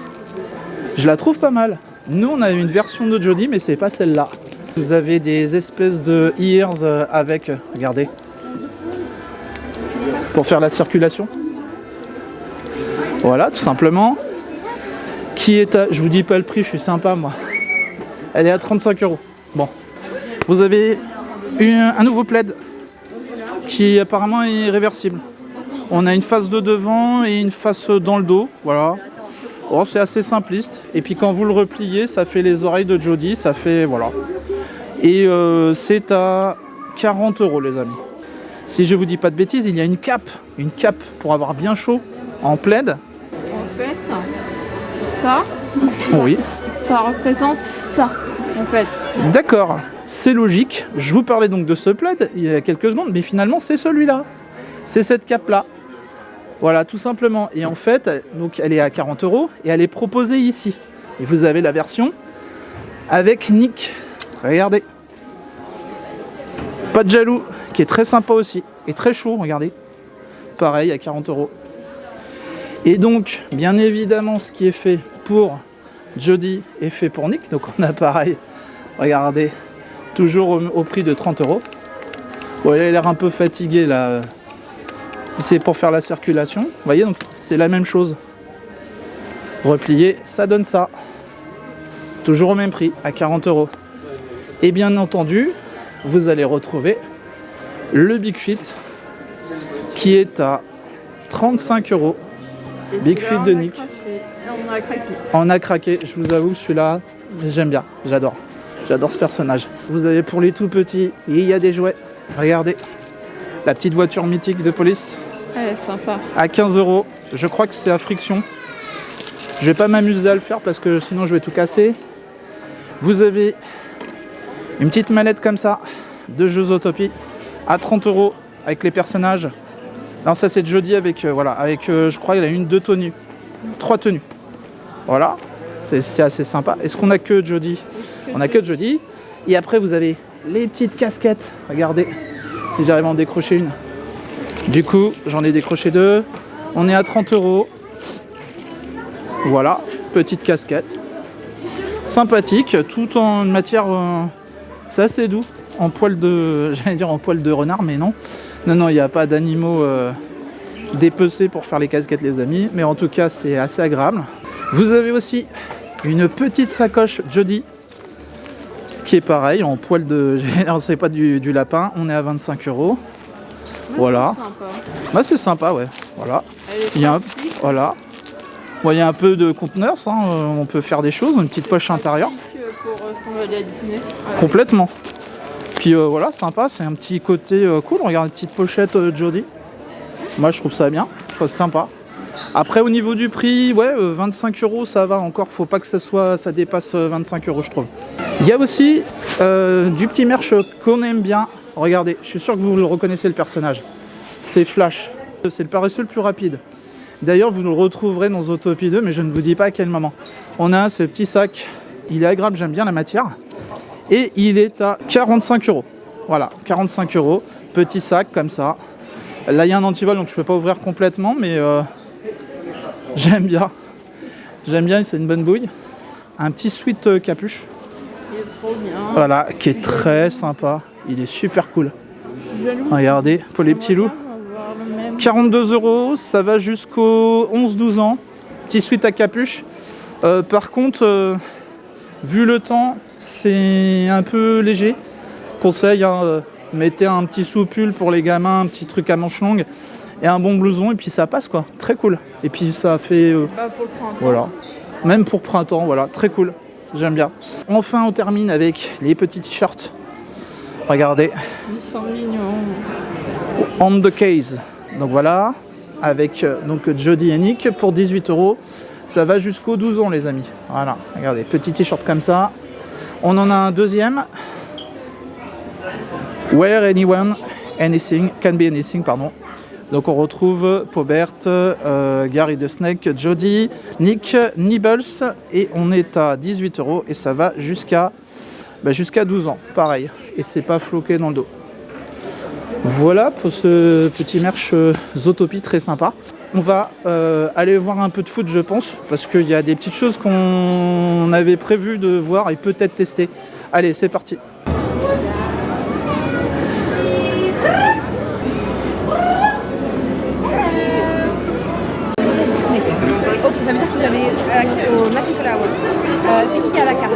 Je la trouve pas mal. Nous, on a une version de Jodie, mais c'est pas celle-là. Vous avez des espèces de ears avec, regardez, pour faire la circulation. Voilà, tout simplement. Qui est à... Je vous dis pas le prix, je suis sympa moi. Elle est à 35 €. Bon. Vous avez un nouveau plaid qui apparemment est réversible. On a une face de devant et une face dans le dos. Voilà. Oh, c'est assez simpliste. Et puis quand vous le repliez, ça fait les oreilles de Jodie. Ça fait... Voilà. Et c'est à 40 € les amis. Si je vous dis pas de bêtises, il y a une cape pour avoir bien chaud en plaid. En fait, ça, Oui. ça représente ça, en fait. D'accord, c'est logique. Je vous parlais donc de ce plaid il y a quelques secondes, mais finalement c'est celui-là. C'est cette cape-là. Voilà, tout simplement. Et en fait, donc elle est à 40 € et elle est proposée ici. Et vous avez la version avec Nick. Regardez. Pas de jaloux, qui est très sympa aussi. Et très chaud, regardez. Pareil, à 40 €. Et donc, bien évidemment, ce qui est fait pour Jodie est fait pour Nick. Donc on a pareil, regardez, toujours au prix de 30 €. Bon, il a l'air un peu fatigué là. Si c'est pour faire la circulation, vous voyez, donc c'est la même chose. Replié, ça donne ça. Toujours au même prix, à 40 €. Et bien entendu, vous allez retrouver le Big Fit qui est à 35 €. Big Fit de Nick. On a craqué. On a craqué, je vous avoue, celui-là, j'aime bien, j'adore. J'adore ce personnage. Vous avez pour les tout petits, il y a des jouets. Regardez, la petite voiture mythique de police. Elle est sympa. À 15 €. Je crois que c'est à friction. Je vais pas m'amuser à le faire parce que sinon je vais tout casser. Vous avez une petite mallette comme ça de jeux Zootopie à 30 € avec les personnages. Non, ça c'est Jody avec, voilà, avec je crois il a 2 tenues. 3 tenues. Voilà, c'est assez sympa. Est-ce qu'on a que Jody? On a que Jody. Et après vous avez les petites casquettes. Regardez, si j'arrive à en décrocher une. Du coup, j'en ai décroché 2. On est à 30 €. Voilà, petite casquette. Sympathique, tout en matière... c'est assez doux. En poil de... J'allais dire en poil de renard, mais non. Non, il n'y a pas d'animaux dépecés pour faire les casquettes, les amis. Mais en tout cas, c'est assez agréable. Vous avez aussi une petite sacoche Jody, qui est pareil, en poil de... C'est pas du lapin. On est à 25 €. Voilà. Bah, c'est sympa, ouais. Voilà. Il y a un... Voilà. Bon, il y a un peu de contenance, hein. On peut faire des choses, une petite poche intérieure. Pour s'envoler à Disney. Complètement. Puis voilà, sympa, c'est un petit côté cool. Regarde, une petite pochette Jody. Moi, je trouve ça bien, je trouve ça sympa. Après, au niveau du prix, ouais, 25 € ça va encore. Faut pas que ça dépasse 25 €, je trouve. Il y a aussi du petit merch qu'on aime bien. Regardez, je suis sûr que vous le reconnaissez, le personnage. C'est Flash. C'est le paresseux le plus rapide. D'ailleurs, vous le retrouverez dans Zootopie 2, mais je ne vous dis pas à quel moment. On a ce petit sac. Il est agréable, j'aime bien la matière. Et il est à 45 €. Voilà, 45 €. Petit sac comme ça. Là, il y a un antivol, donc je ne peux pas ouvrir complètement, mais j'aime bien. J'aime bien, c'est une bonne bouille. Un petit sweat capuche. Il est trop bien. Voilà, qui est très sympa. Il est super cool. Regardez, pour les petits loups. 42 €, ça va jusqu'aux 11-12 ans. Petit sweat à capuche. Par contre, vu le temps, c'est un peu léger. Conseil, hein, mettez un petit sous-pull pour les gamins, un petit truc à manches longues et un bon blouson, et puis ça passe quoi. Très cool. Et puis ça fait... Pour le printemps. voilà. Même pour printemps, voilà. Très cool. J'aime bien. Enfin, on termine avec les petits t-shirts. Regardez. Ils sont mignons. On the case. Donc voilà. Avec donc Jody et Nick pour 18 €. Ça va jusqu'aux 12 ans, les amis. Voilà. Regardez. Petit t-shirt comme ça. On en a un deuxième. Where anyone, anything, can be anything, pardon. Donc on retrouve Paubert, Gary the Snake, Jody, Nick, Nibbles, et on est à 18 € et ça va jusqu'à 12 ans, pareil. Et c'est pas floqué dans le dos. Voilà pour ce petit merch Zootopie très sympa. On va aller voir un peu de foot, je pense, parce qu'il y a des petites choses qu'on avait prévu de voir et peut-être tester. Allez, c'est parti. Ok, ça veut dire que vous avez accès au Magical Hours. C'est qui a la carte?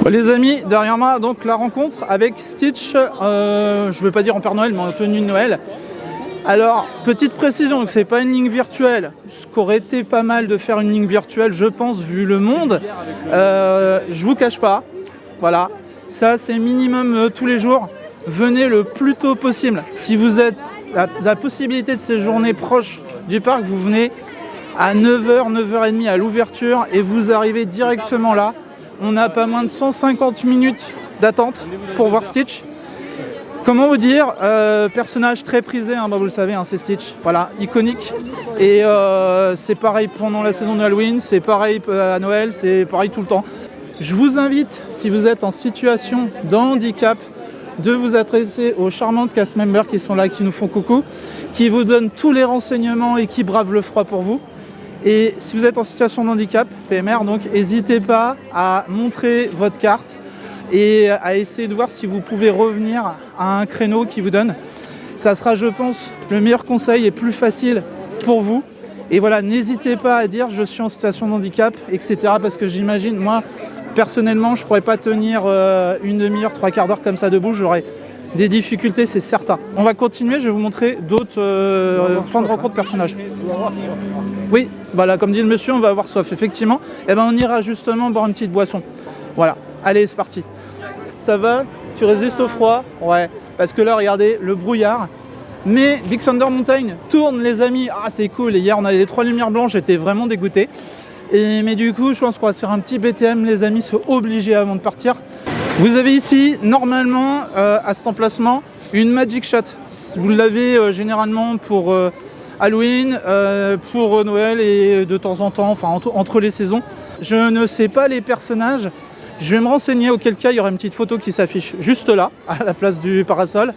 Bon, les amis, derrière moi, donc la rencontre avec Stitch, je ne vais pas dire en Père Noël, mais en tenue de Noël. Alors, petite précision, donc c'est pas une ligne virtuelle. Ce qu'aurait été pas mal de faire une ligne virtuelle, je pense, vu le monde. Je vous cache pas, voilà, ça c'est minimum tous les jours. Venez le plus tôt possible. Si vous êtes la possibilité de séjourner proche du parc, vous venez à 9h, 9h30 à l'ouverture et vous arrivez directement là. On a pas moins de 150 minutes d'attente pour voir Stitch. Comment vous dire, personnage très prisé, hein, bah vous le savez, hein, c'est Stitch, voilà, iconique. Et c'est pareil pendant la saison de Halloween, c'est pareil à Noël, c'est pareil tout le temps. Je vous invite, si vous êtes en situation de handicap, de vous adresser aux charmantes cast members qui sont là, qui nous font coucou, qui vous donnent tous les renseignements et qui bravent le froid pour vous. Et si vous êtes en situation de handicap, PMR, donc n'hésitez pas à montrer votre carte et à essayer de voir si vous pouvez revenir à un créneau qui vous donne. Ça sera, je pense, le meilleur conseil et plus facile pour vous. Et voilà, n'hésitez pas à dire je suis en situation de handicap, etc. Parce que j'imagine, moi, personnellement, je ne pourrais pas tenir une demi-heure, 3/4 d'heure comme ça debout. J'aurais des difficultés, c'est certain. On va continuer, je vais vous montrer d'autres points de rencontre personnages. Oui, voilà, comme dit le monsieur, on va avoir soif, effectivement. Et ben on ira justement boire une petite boisson. Voilà, allez, c'est parti. Ça va? Tu résistes au froid? Ouais, parce que là, regardez, le brouillard. Mais Big Thunder Mountain tourne, les amis. Ah, c'est cool. Et hier, on avait les 3 lumières blanches, j'étais vraiment dégoûté. Mais du coup, je pense qu'on va se faire un petit BTM, les amis, sont obligés avant de partir. Vous avez ici, normalement, à cet emplacement, une Magic Shot. Vous l'avez généralement pour Halloween, pour Noël et de temps en temps, enfin entre les saisons. Je ne sais pas les personnages. Je vais me renseigner, auquel cas il y aura une petite photo qui s'affiche juste là, à la place du parasol.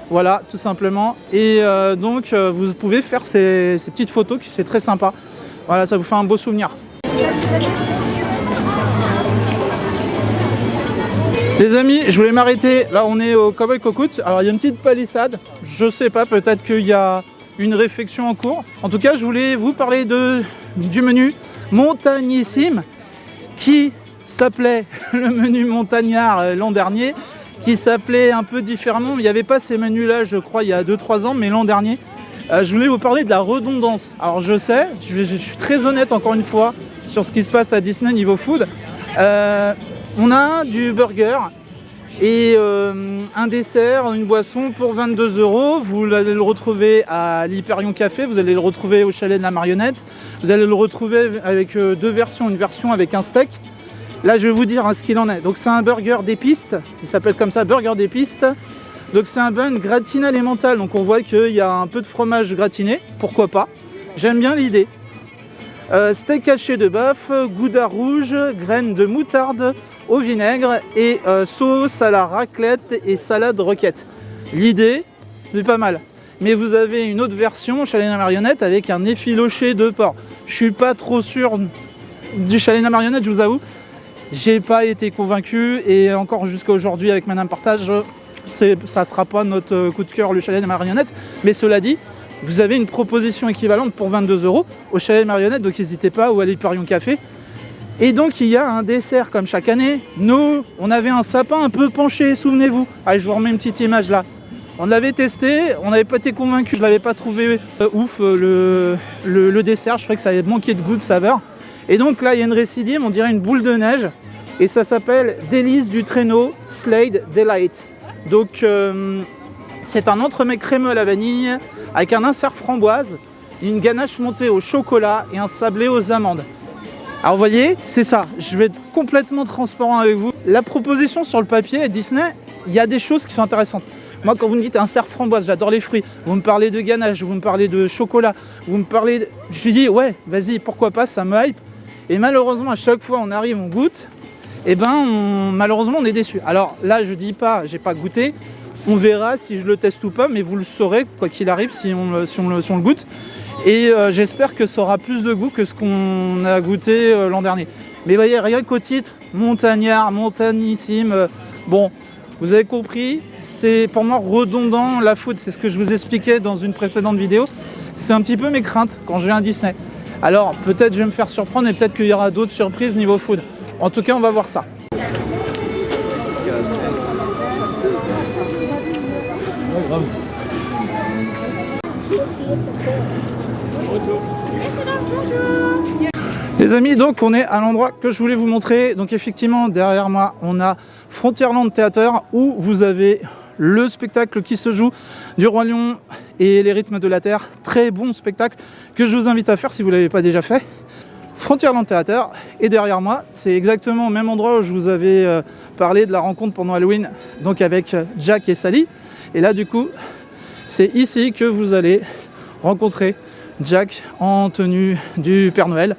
Voilà, tout simplement. Et donc, vous pouvez faire ces petites photos, qui c'est très sympa. Voilà, ça vous fait un beau souvenir. Les amis, je voulais m'arrêter. Là, on est au Cowboy Cocout. Alors, il y a une petite palissade. Je sais pas, peut-être qu'il y a une réflexion en cours. En tout cas, je voulais vous parler du menu Montagnissime qui s'appelait le menu montagnard l'an dernier, qui s'appelait un peu différemment. Il n'y avait pas ces menus-là, je crois, il y a 2-3 ans, mais l'an dernier. Je voulais vous parler de la redondance. Alors, je sais, je suis très honnête encore une fois sur ce qui se passe à Disney niveau food. On a du burger et un dessert, une boisson pour 22 €. Vous allez le retrouver à l'Hyperion Café, vous allez le retrouver au Chalet de la Marionnette. Vous allez le retrouver avec deux versions, une version avec un steak. Là, je vais vous dire ce qu'il en est. Donc, c'est un burger d'épistes, il s'appelle comme ça, burger d'épistes. Donc, c'est un bun gratiné à l'emmental. Donc, on voit qu'il y a un peu de fromage gratiné, pourquoi pas. J'aime bien l'idée. Steak haché de bœuf, gouda rouge, graines de moutarde au vinaigre et sauce à la raclette et salade roquette. L'idée, c'est pas mal. Mais vous avez une autre version, Chalet de la Marionnette, avec un effiloché de porc. Je suis pas trop sûr du Chalet de la Marionnette, je vous avoue. J'ai pas été convaincu et encore jusqu'à aujourd'hui avec Madame Partage, ça sera pas notre coup de cœur le Chalet de la Marionnette. Mais cela dit, vous avez une proposition équivalente pour 22 € au Chalet de Marionnette, donc n'hésitez pas, ou à l'Hyperion Café. Et donc il y a un dessert comme chaque année. Nous, on avait un sapin un peu penché, souvenez-vous. Allez, je vous remets une petite image là. On l'avait testé, on n'avait pas été convaincu, je l'avais pas trouvé ouf le dessert, je trouvais que ça avait manqué de goût, de saveur. Et donc là, il y a une récidive, on dirait une boule de neige, et ça s'appelle Délices du Traîneau Slade Delight. Donc c'est un entremets crémeux à la vanille, avec un insert framboise, une ganache montée au chocolat et un sablé aux amandes. Alors vous voyez, c'est ça, je vais être complètement transparent avec vous. La proposition sur le papier à Disney, il y a des choses qui sont intéressantes. Moi, quand vous me dites insert framboise, j'adore les fruits. Vous me parlez de ganache, vous me parlez de chocolat, vous me parlez... Je lui dis, ouais, vas-y, pourquoi pas, ça me hype. Et malheureusement, à chaque fois, on arrive, on goûte, et malheureusement, on est déçu. Alors là, je dis pas, j'ai pas goûté. On verra si je le teste ou pas, mais vous le saurez, quoi qu'il arrive, si on le goûte. Et j'espère que ça aura plus de goût que ce qu'on a goûté l'an dernier. Mais vous voyez, rien qu'au titre, montagnard, montagnissime, bon, vous avez compris, c'est pour moi redondant la food, c'est ce que je vous expliquais dans une précédente vidéo. C'est un petit peu mes craintes quand je viens à Disney. Alors, peut-être je vais me faire surprendre et peut-être qu'il y aura d'autres surprises niveau food. En tout cas, on va voir ça. Les amis, donc on est à l'endroit que je voulais vous montrer. Donc effectivement, derrière moi, on a Frontierland Theater où vous avez le spectacle qui se joue du Roi Lion et les rythmes de la Terre. Très bon spectacle que je vous invite à faire si vous ne l'avez pas déjà fait. Frontierland Theater. Et derrière moi, c'est exactement au même endroit où je vous avais parlé de la rencontre pendant Halloween, donc avec Jack et Sally. Et là, du coup, c'est ici que vous allez rencontrer Jack en tenue du Père Noël.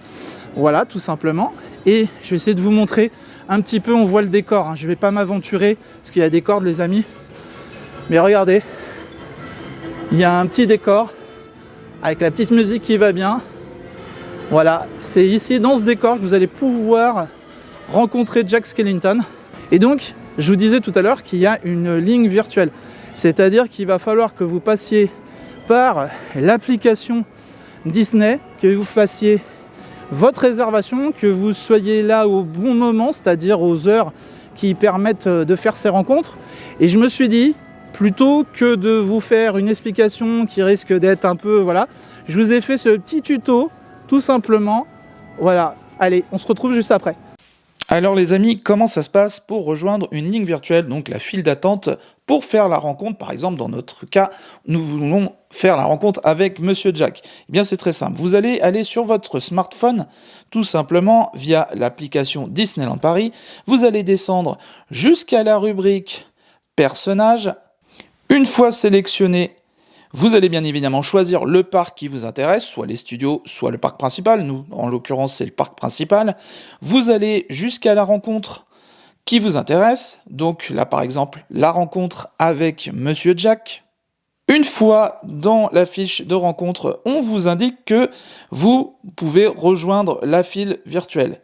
Voilà, tout simplement. Et je vais essayer de vous montrer un petit peu, on voit le décor. Hein. Je ne vais pas m'aventurer parce qu'il y a des cordes, les amis. Mais regardez, il y a un petit décor avec la petite musique qui va bien. Voilà, c'est ici, dans ce décor, que vous allez pouvoir rencontrer Jack Skellington. Et donc, je vous disais tout à l'heure qu'il y a une ligne virtuelle. C'est-à-dire qu'il va falloir que vous passiez par l'application Disney, que vous fassiez votre réservation, que vous soyez là au bon moment, c'est-à-dire aux heures qui permettent de faire ces rencontres. Et je me suis dit, plutôt que de vous faire une explication qui risque d'être un peu... Voilà, je vous ai fait ce petit tuto, tout simplement. Voilà, allez, on se retrouve juste après. Alors les amis, comment ça se passe pour rejoindre une ligne virtuelle, donc la file d'attente, pour faire la rencontre? Par exemple, dans notre cas, nous voulons faire la rencontre avec Monsieur Jack. Eh bien c'est très simple, vous allez aller sur votre smartphone, tout simplement via l'application Disneyland Paris, vous allez descendre jusqu'à la rubrique Personnages. Une fois sélectionné, vous allez bien évidemment choisir le parc qui vous intéresse, soit les studios, soit le parc principal. Nous, en l'occurrence, c'est le parc principal. Vous allez jusqu'à la rencontre qui vous intéresse. Donc là, par exemple, la rencontre avec Monsieur Jack. Une fois dans la fiche de rencontre, on vous indique que vous pouvez rejoindre la file virtuelle.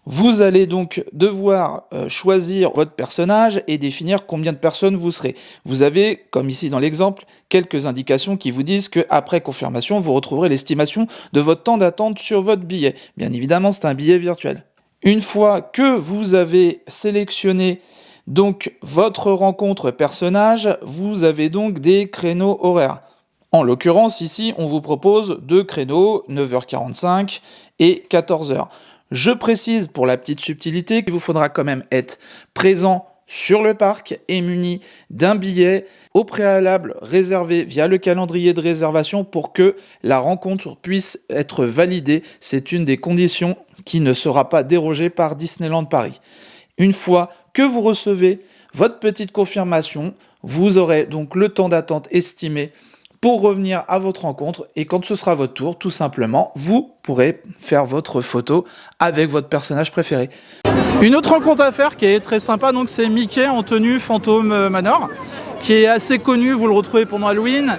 Vous allez donc devoir choisir votre personnage et définir combien de personnes vous serez. Vous avez, comme ici dans l'exemple, quelques indications qui vous disent qu'après confirmation, vous retrouverez l'estimation de votre temps d'attente sur votre billet. Bien évidemment, c'est un billet virtuel. Une fois que vous avez sélectionné donc votre rencontre personnage, vous avez donc des créneaux horaires. En l'occurrence, ici, on vous propose 2 créneaux, 9h45 et 14h. Je précise pour la petite subtilité qu'il vous faudra quand même être présent sur le parc et muni d'un billet au préalable réservé via le calendrier de réservation pour que la rencontre puisse être validée. C'est une des conditions qui ne sera pas dérogée par Disneyland Paris. Une fois que vous recevez votre petite confirmation, vous aurez donc le temps d'attente estimé pour revenir à votre rencontre, et quand ce sera votre tour, tout simplement, vous pourrez faire votre photo avec votre personnage préféré. Une autre rencontre à faire qui est très sympa, donc c'est Mickey en tenue Phantom Manor, qui est assez connu, vous le retrouvez pendant Halloween.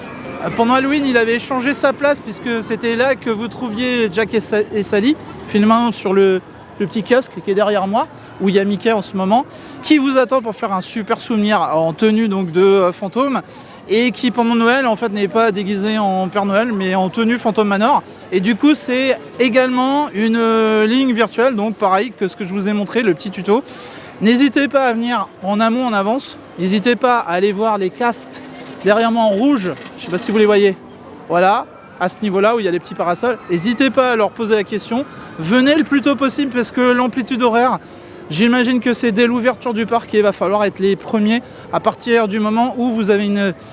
Pendant Halloween, il avait changé sa place puisque c'était là que vous trouviez Jack et Sally, filmant sur le petit casque qui est derrière moi, où il y a Mickey en ce moment, qui vous attend pour faire un super souvenir en tenue donc de fantôme, et qui pendant Noël en fait n'est pas déguisé en Père Noël mais en tenue Phantom Manor, et du coup c'est également une ligne virtuelle, donc pareil que ce que je vous ai montré, le petit tuto. N'hésitez pas à venir en amont, en avance, n'hésitez pas à aller voir les castes derrière moi en rouge, je sais pas si vous les voyez, voilà, à ce niveau-là où il y a les petits parasols. N'hésitez pas à leur poser la question, venez le plus tôt possible parce que l'amplitude horaire, j'imagine que c'est dès l'ouverture du parc qu'il va falloir être les premiers à partir du moment où vous avez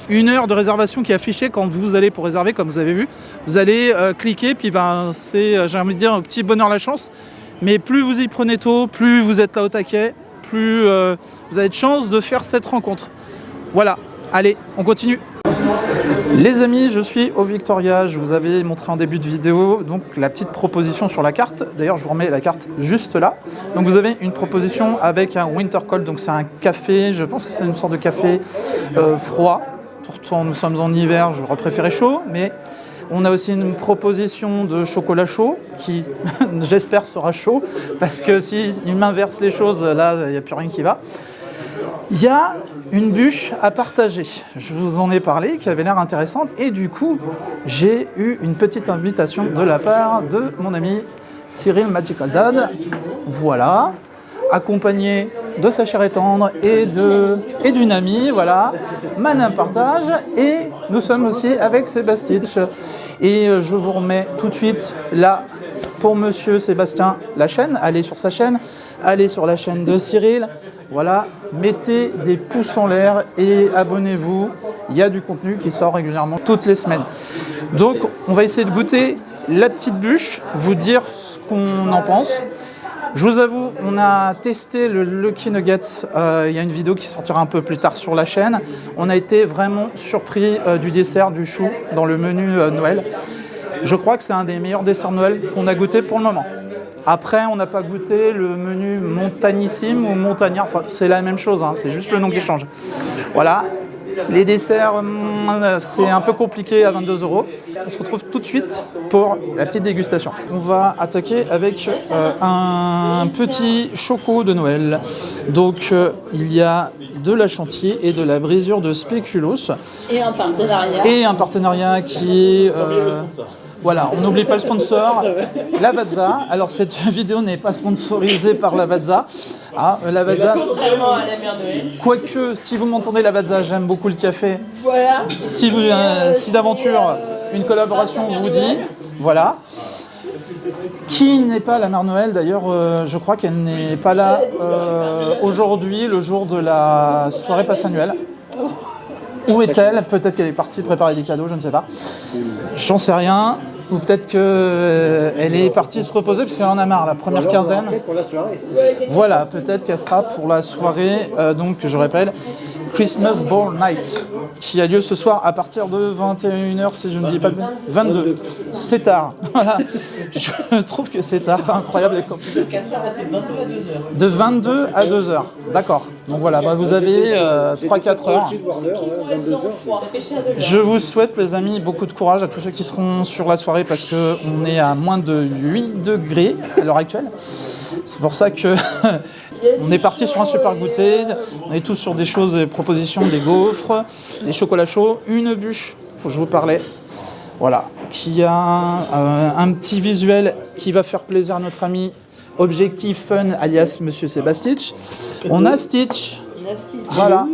une heure de réservation qui est affichée quand vous allez pour réserver, comme vous avez vu. Vous allez cliquer, puis c'est, j'ai envie de dire, un petit bonheur la chance. Mais plus vous y prenez tôt, plus vous êtes là au taquet, plus vous avez de chance de faire cette rencontre. Voilà, allez, on continue. Les amis, je suis au Victoria, je vous avais montré en début de vidéo donc la petite proposition sur la carte. D'ailleurs, je vous remets la carte juste là. Donc vous avez une proposition avec un winter cold, donc c'est un café, je pense que c'est une sorte de café froid. Pourtant, nous sommes en hiver, j'aurais préféré chaud, mais on a aussi une proposition de chocolat chaud qui, j'espère, sera chaud, parce que s'il m'inverse les choses, là, il n'y a plus rien qui va. Il y a une bûche à partager, je vous en ai parlé, qui avait l'air intéressante, et du coup, j'ai eu une petite invitation de la part de mon ami Cyril Magical Dad, voilà, accompagné de sa chère et tendre et d'une amie, voilà, Manin partage, et nous sommes aussi avec Sébastien. Et je vous remets tout de suite là, pour monsieur Sébastien, la chaîne, allez sur sa chaîne, allez sur la chaîne de Cyril, voilà, mettez des pouces en l'air et abonnez-vous, il y a du contenu qui sort régulièrement toutes les semaines. Donc on va essayer de goûter la petite bûche, vous dire ce qu'on en pense. Je vous avoue, on a testé le Lucky Nugget, il y a une vidéo qui sortira un peu plus tard sur la chaîne. On a été vraiment surpris du dessert du chou dans le menu Noël. Je crois que c'est un des meilleurs desserts Noël qu'on a goûté pour le moment. Après, on n'a pas goûté le menu montagnissime ou montagnard, enfin c'est la même chose, hein, c'est juste le nom qui change. Voilà, les desserts, c'est un peu compliqué à 22 €. On se retrouve tout de suite pour la petite dégustation. On va attaquer avec un petit choco de Noël. Donc il y a de la chantilly et de la brisure de spéculoos. Et un partenariat. Et un partenariat qui est... voilà, on n'oublie pas le sponsor, Lavazza. Alors cette vidéo n'est pas sponsorisée par Lavazza. Ah, Lavazza. Contrairement à la mère Noël. Quoique, si vous m'entendez Lavazza, j'aime beaucoup le café. Voilà. Si d'aventure une collaboration vous dit, voilà. Qui n'est pas la Mère Noël d'ailleurs, je crois qu'elle n'est pas là aujourd'hui, le jour de la soirée passe annuelle. Où est-elle? Peut-être qu'elle est partie préparer des cadeaux, je ne sais pas. J'en sais rien. Ou peut-être qu'elle est partie se reposer parce qu'elle en a marre, la première quinzaine. Pour la soirée. Voilà, peut-être qu'elle sera pour la soirée, donc je rappelle, Christmas Ball Night, qui a lieu ce soir à partir de 21h, si je ne dis pas de 22. C'est tard. Voilà. Je trouve que c'est tard, incroyable. De 4h, c'est de 22 à 2h. De 22 à 2h, d'accord. Donc voilà, bah vous avez 3-4 heures. Je vous souhaite, les amis, beaucoup de courage à tous ceux qui seront sur la soirée parce qu'on est à moins de 8 degrés à l'heure actuelle. C'est pour ça que on est parti sur un super goûter. On est tous sur des choses, des propositions, des gaufres, des chocolats chauds, une bûche, faut que je vous parlais. Voilà, qui a un petit visuel qui va faire plaisir à notre ami Objectif Fun, alias Monsieur Sébastitch. On a Stitch. Voilà.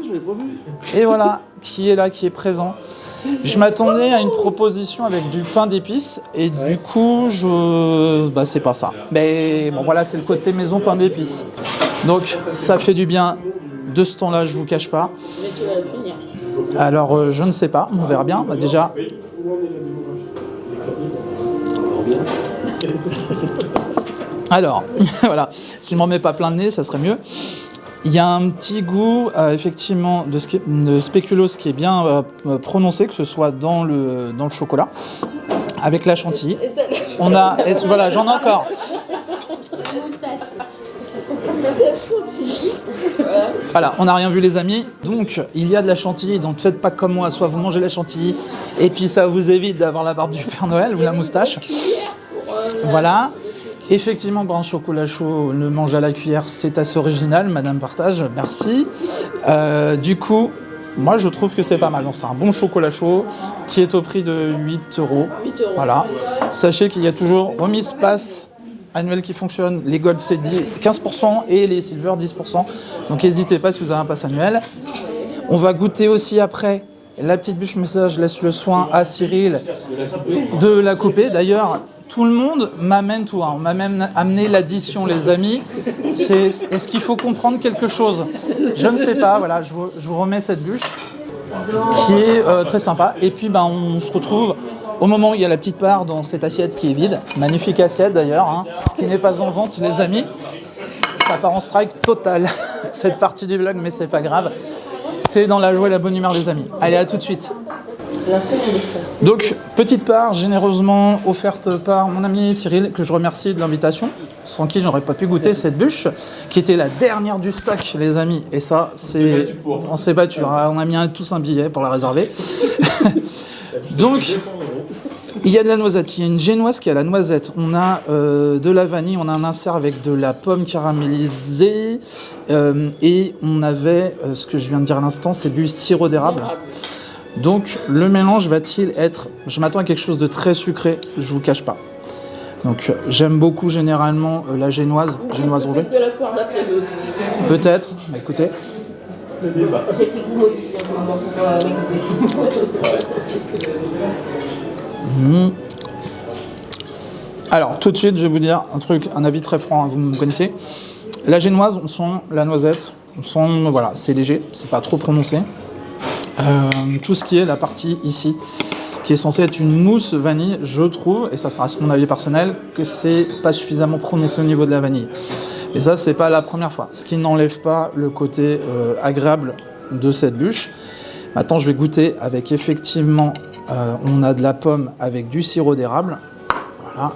Et voilà, qui est là, qui est présent. Je m'attendais à une proposition avec du pain d'épices et du coup, c'est pas ça. Mais bon, voilà, c'est le côté maison pain d'épices. Donc, ça fait du bien de ce temps-là, je vous cache pas. Alors, je ne sais pas, on verra bien. Bah, déjà. Alors, voilà, si je m'en mets pas plein de nez, ça serait mieux. Il y a un petit goût, effectivement, de spéculoos qui est bien prononcé, que ce soit dans le chocolat, avec la chantilly. On a, voilà, j'en ai encore. Voilà, on n'a rien vu, les amis. Donc, il y a de la chantilly, donc faites pas comme moi, soit vous mangez la chantilly, et puis ça vous évite d'avoir la barbe du Père Noël ou la moustache. Voilà. Effectivement, un chocolat chaud, le mange à la cuillère, c'est assez original, Madame Partage, merci. Du coup, moi je trouve que c'est pas mal. Donc c'est un bon chocolat chaud qui est au prix de 8 €. Voilà. Sachez qu'il y a toujours remise passe annuelle qui fonctionne. Les Gold c'est 15% et les Silver 10%. Donc n'hésitez pas si vous avez un pass annuel. On va goûter aussi après la petite bûche, mais ça je laisse le soin à Cyril de la couper. D'ailleurs, tout le monde m'amène tout. On m'a même amené l'addition, les amis. Est-ce qu'il faut comprendre quelque chose? Je ne sais pas. Voilà, je vous remets cette bûche qui est très sympa. Et puis, on se retrouve au moment où il y a la petite part dans cette assiette qui est vide. Magnifique assiette d'ailleurs, hein, qui n'est pas en vente, les amis. Ça part en strike total, cette partie du vlog, mais c'est pas grave. C'est dans la joie et la bonne humeur, les amis. Allez, à tout de suite. Donc, petite part généreusement offerte par mon ami Cyril, que je remercie de l'invitation, sans qui j'aurais pas pu goûter cette bûche, qui était la dernière du stock, les amis. Et ça, c'est... On s'est battu, hein. On a mis tous un billet pour la réserver. Donc, il y a de la noisette, il y a une génoise qui a la noisette, on a de la vanille, on a un insert avec de la pomme caramélisée, et on avait, ce que je viens de dire à l'instant, c'est du sirop d'érable. Donc le mélange va-t-il être... Je m'attends à quelque chose de très sucré, je vous cache pas. Donc j'aime beaucoup généralement la génoise roulée. Peut-être de la poire d'après-midi. Peut-être, écoutez. J'ai fait une modification Alors tout de suite, je vais vous dire un avis très franc, hein, vous me connaissez. La génoise, on sent la noisette, on sent, voilà, c'est léger, c'est pas trop prononcé. Tout ce qui est la partie ici, qui est censée être une mousse vanille, je trouve, et ça reste mon avis personnel, que c'est pas suffisamment prononcé au niveau de la vanille. Et ça, c'est pas la première fois, ce qui n'enlève pas le côté agréable de cette bûche. Maintenant, je vais goûter avec, effectivement, on a de la pomme avec du sirop d'érable. Voilà,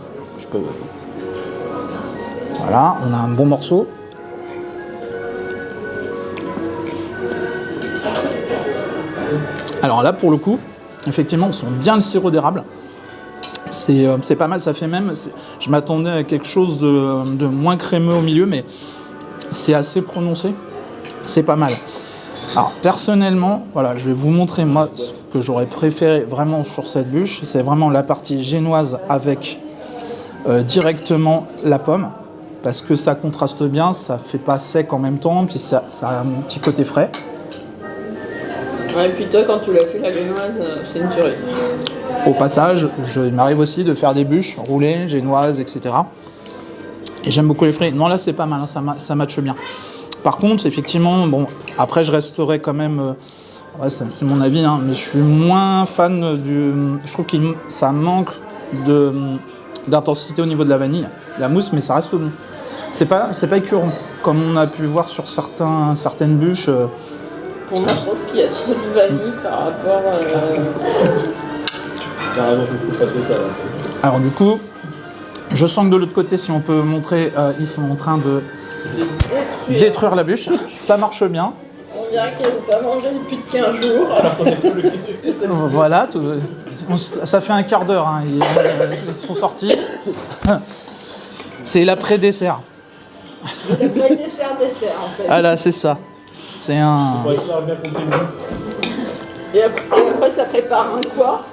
voilà, on a un bon morceau. Alors là, pour le coup, effectivement, on sent bien le sirop d'érable. C'est pas mal, ça fait même... Je m'attendais à quelque chose de moins crémeux au milieu, mais c'est assez prononcé. C'est pas mal. Alors, personnellement, voilà, je vais vous montrer, moi, ce que j'aurais préféré vraiment sur cette bûche. C'est vraiment la partie génoise avec directement la pomme, parce que ça contraste bien, ça fait pas sec en même temps, puis ça a un petit côté frais. Ouais, et puis toi, quand tu l'as fait, la génoise, c'est une tuerie. Au passage, il m'arrive aussi de faire des bûches roulées, génoises, etc. Et j'aime beaucoup les fruits. Non, là, c'est pas mal, hein, ça matche bien. Par contre, effectivement, bon, après, je resterai quand même... ouais, c'est mon avis, hein, mais je suis moins fan du... Je trouve que ça manque d'intensité au niveau de la vanille. La mousse, mais ça reste bon. C'est pas écœurant, comme on a pu voir sur certaines bûches. Pour moi, je trouve qu'il y a trop de vanille par rapport Carrément, il faut pas que ça. Alors du coup, je sens que de l'autre côté, si on peut montrer, ils sont en train de détruire la bûche. Ça marche bien. On dirait qu'ils n'ont pas mangé depuis 15 jours. Voilà, ça fait un quart d'heure, hein, ils sont sortis. C'est l'après-dessert. Le dessert en fait. Ah là, c'est ça. C'est un... On va faire bien compter Et après, ça prépare un quoi?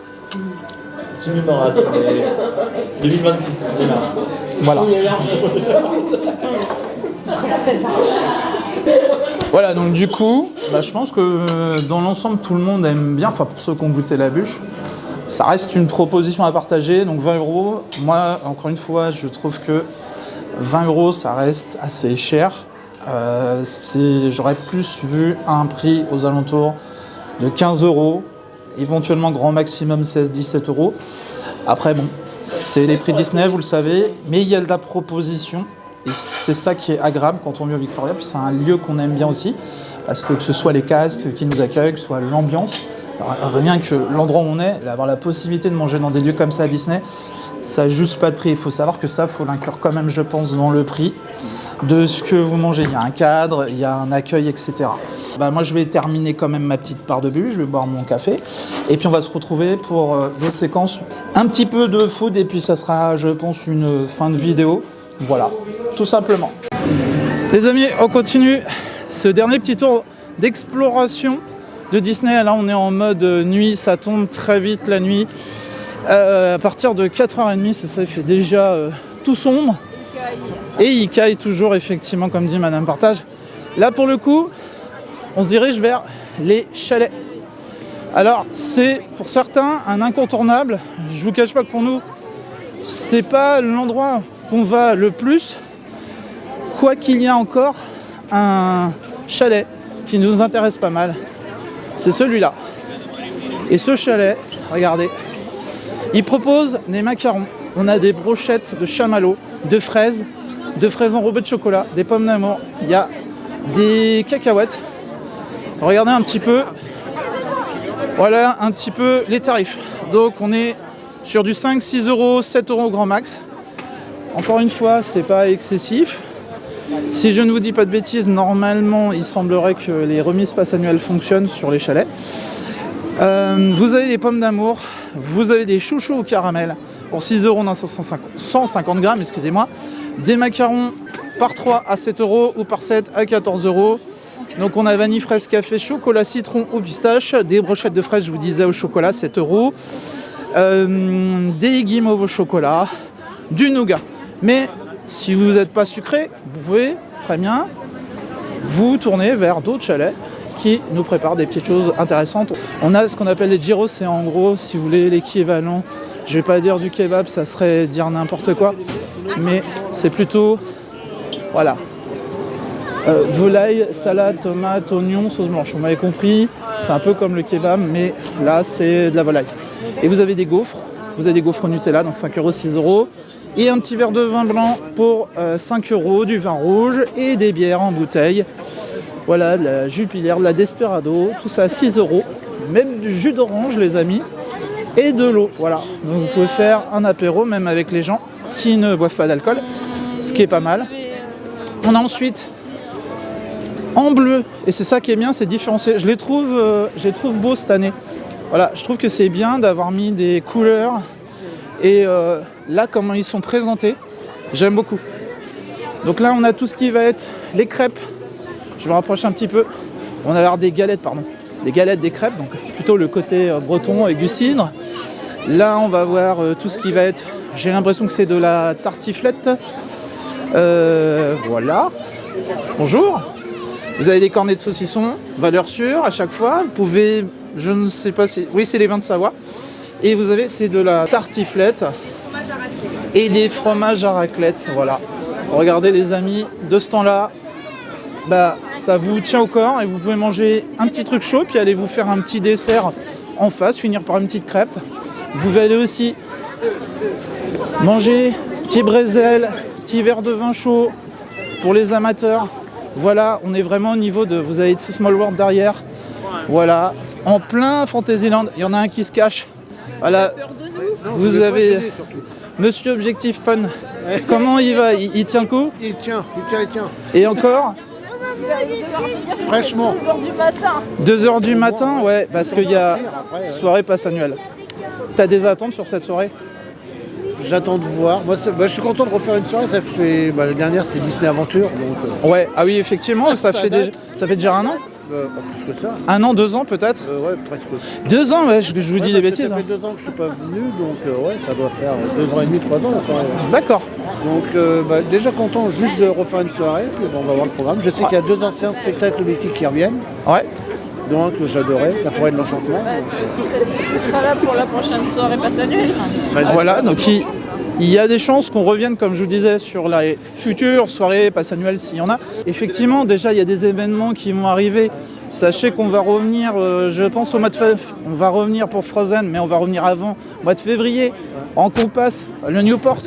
C'est une marathon. 2026, on est là. Voilà. Voilà, donc du coup, je pense que dans l'ensemble, tout le monde aime bien, enfin pour ceux qui ont goûté la bûche, ça reste une proposition à partager, donc 20 €. Moi, encore une fois, je trouve que 20 €, ça reste assez cher. J'aurais plus vu un prix aux alentours de 15 €, éventuellement grand maximum 16-17 €. Après, bon, c'est les prix Disney, vous le savez, mais il y a de la proposition. Et c'est ça qui est agréable quand on vit au Victoria. Puis c'est un lieu qu'on aime bien aussi, parce que ce soit les casques qui nous accueillent, que ce soit l'ambiance. Alors, rien que l'endroit où on est, avoir la possibilité de manger dans des lieux comme ça à Disney, ça n'a juste pas de prix. Il faut savoir que ça, il faut l'inclure quand même, je pense, dans le prix de ce que vous mangez. Il y a un cadre, il y a un accueil, etc. Moi, je vais terminer quand même ma petite part de bûche, je vais boire mon café. Et puis, on va se retrouver pour d'autres séquences. Un petit peu de food, et puis ça sera, je pense, une fin de vidéo. Voilà, tout simplement. Les amis, on continue ce dernier petit tour d'exploration de Disney. Là, on est en mode nuit, ça tombe très vite la nuit. À partir de 4h30, ça fait déjà tout sombre. Et il caille toujours, effectivement, comme dit Madame Partage. Là, pour le coup, on se dirige vers les chalets. Alors, c'est pour certains un incontournable. Je vous cache pas que pour nous, c'est pas l'endroit qu'on va le plus, quoi qu'il y a encore un chalet qui nous intéresse pas mal, c'est celui-là. Et ce chalet, regardez, il propose des macarons. On a des brochettes de chamallow, de fraises enrobées de chocolat, des pommes d'amour, il y a des cacahuètes. Regardez un petit peu, voilà un petit peu les tarifs. Donc on est sur du 5, 6 €, 7 € au grand max. Encore une fois, c'est pas excessif. Si je ne vous dis pas de bêtises, normalement, il semblerait que les remises pass annuelles fonctionnent sur les chalets. Vous avez des pommes d'amour, vous avez des chouchous au caramel pour 6 € dans 150 grammes, excusez-moi. Des macarons par 3 à 7 € ou par 7 à 14 €. Donc on a vanille, fraise, café, chocolat, citron ou pistache. Des brochettes de fraises, je vous disais, au chocolat, 7 €. Des guimauves au chocolat, du nougat. Mais si vous n'êtes pas sucré, vous pouvez très bien vous tourner vers d'autres chalets qui nous préparent des petites choses intéressantes. On a ce qu'on appelle les gyros, c'est en gros, si vous voulez, l'équivalent, je vais pas dire du kebab, ça serait dire n'importe quoi, mais c'est plutôt, voilà, volaille, salade, tomate, oignon, sauce blanche. Vous m'avez compris, c'est un peu comme le kebab, mais là, c'est de la volaille. Et vous avez des gaufres, Nutella, donc 5 €, 6 €. Et un petit verre de vin blanc pour 5 €, du vin rouge et des bières en bouteille. Voilà, de la Jupiler, de la Desperado, tout ça à 6 €. Même du jus d'orange, les amis, et de l'eau. Voilà, donc vous pouvez faire un apéro même avec les gens qui ne boivent pas d'alcool, ce qui est pas mal. On a ensuite en bleu, et c'est ça qui est bien, c'est différencié. Je les trouve beaux cette année. Voilà, je trouve que c'est bien d'avoir mis des couleurs. Et là, comment ils sont présentés, j'aime beaucoup. Donc là, on a tout ce qui va être les crêpes. Je me rapproche un petit peu. On va avoir des galettes, des crêpes, donc plutôt le côté breton avec du cidre. Là, on va voir tout ce qui va être, j'ai l'impression que c'est de la tartiflette. Voilà. Bonjour. Vous avez des cornets de saucisson, valeur sûre à chaque fois. Vous pouvez, je ne sais pas si... Oui, c'est les vins de Savoie. Et vous avez, c'est de la tartiflette et des fromages à raclette. Voilà. Regardez les amis, de ce temps-là, bah, ça vous tient au corps et vous pouvez manger un petit truc chaud puis aller vous faire un petit dessert en face, finir par une petite crêpe. Vous pouvez aller aussi manger petit brézel, petit verre de vin chaud pour les amateurs. Voilà, on est vraiment au niveau de... Vous avez ce Small World derrière. Voilà, en plein Fantasyland. Il y en a un qui se cache. Voilà, vous avez Monsieur Objectif Fun. Comment il va? Il tient le coup? Il tient. Et encore? Fraîchement. 2h du matin. 2h du matin, ouais, parce qu'il y a soirée passe annuelle. T'as des attentes sur cette soirée? J'attends de voir. Moi, je suis content de refaire une soirée. Ça fait, la dernière, c'est Disney Aventure. Donc, Ouais, ah oui, effectivement, ça fait déjà un an? pas plus que ça. Un an, 2 ans peut-être? Ouais, presque. 2 ans, ouais, je vous dis des bêtises. Ça fait 2 ans que je suis pas venu, donc ouais, ça doit faire 2 ans et demi, 3 ans la soirée. D'accord. Donc déjà content juste de refaire une soirée, puis on va voir le programme. Je sais qu'il y a 2 anciens spectacles mythiques qui reviennent. Ouais. Donc j'adorais, la forêt de l'enchantement. Tu seras là pour la prochaine soirée passe annuelle. Voilà, donc il y a des chances qu'on revienne, comme je vous disais, sur la future soirée passe annuelle s'il y en a. Effectivement, déjà, il y a des événements qui vont arriver. Sachez qu'on va revenir, je pense au mois de février, on va revenir pour Frozen, mais on va revenir avant, mois de février, en Compass, le Newport.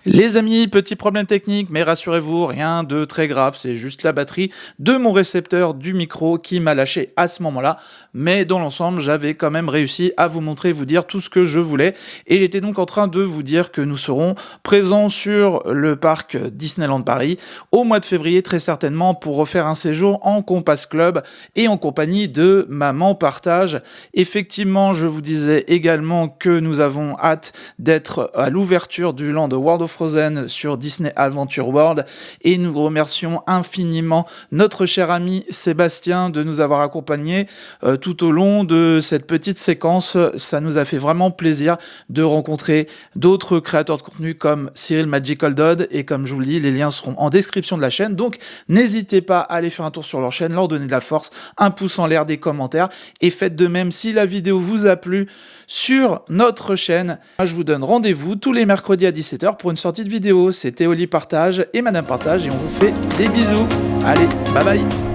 Les amis, petit problème technique, mais rassurez-vous, rien de très grave, c'est juste la batterie de mon récepteur du micro qui m'a lâché à ce moment-là. Mais dans l'ensemble, j'avais quand même réussi à vous montrer, vous dire tout ce que je voulais. Et j'étais donc en train de vous dire que nous serons présents sur le parc Disneyland Paris au mois de février, très certainement, pour refaire un séjour en Compass Club et en compagnie de Maman Partage. Effectivement, je vous disais également que nous avons hâte d'être à l'ouverture du Land World of Frozen sur Disney Adventure World et nous remercions infiniment notre cher ami Sébastien de nous avoir accompagnés tout au long de cette petite séquence. Ça nous a fait vraiment plaisir de rencontrer d'autres créateurs de contenu comme Cyril Magical Dodd et comme je vous le dis, les liens seront en description de la chaîne, donc n'hésitez pas à aller faire un tour sur leur chaîne, leur donner de la force, un pouce en l'air, des commentaires et faites de même si la vidéo vous a plu sur notre chaîne. Je vous donne rendez-vous tous les mercredis à 17h pour une sortie de vidéo. C'était Oli Partage et Madame Partage et on vous fait des bisous. Allez, bye bye.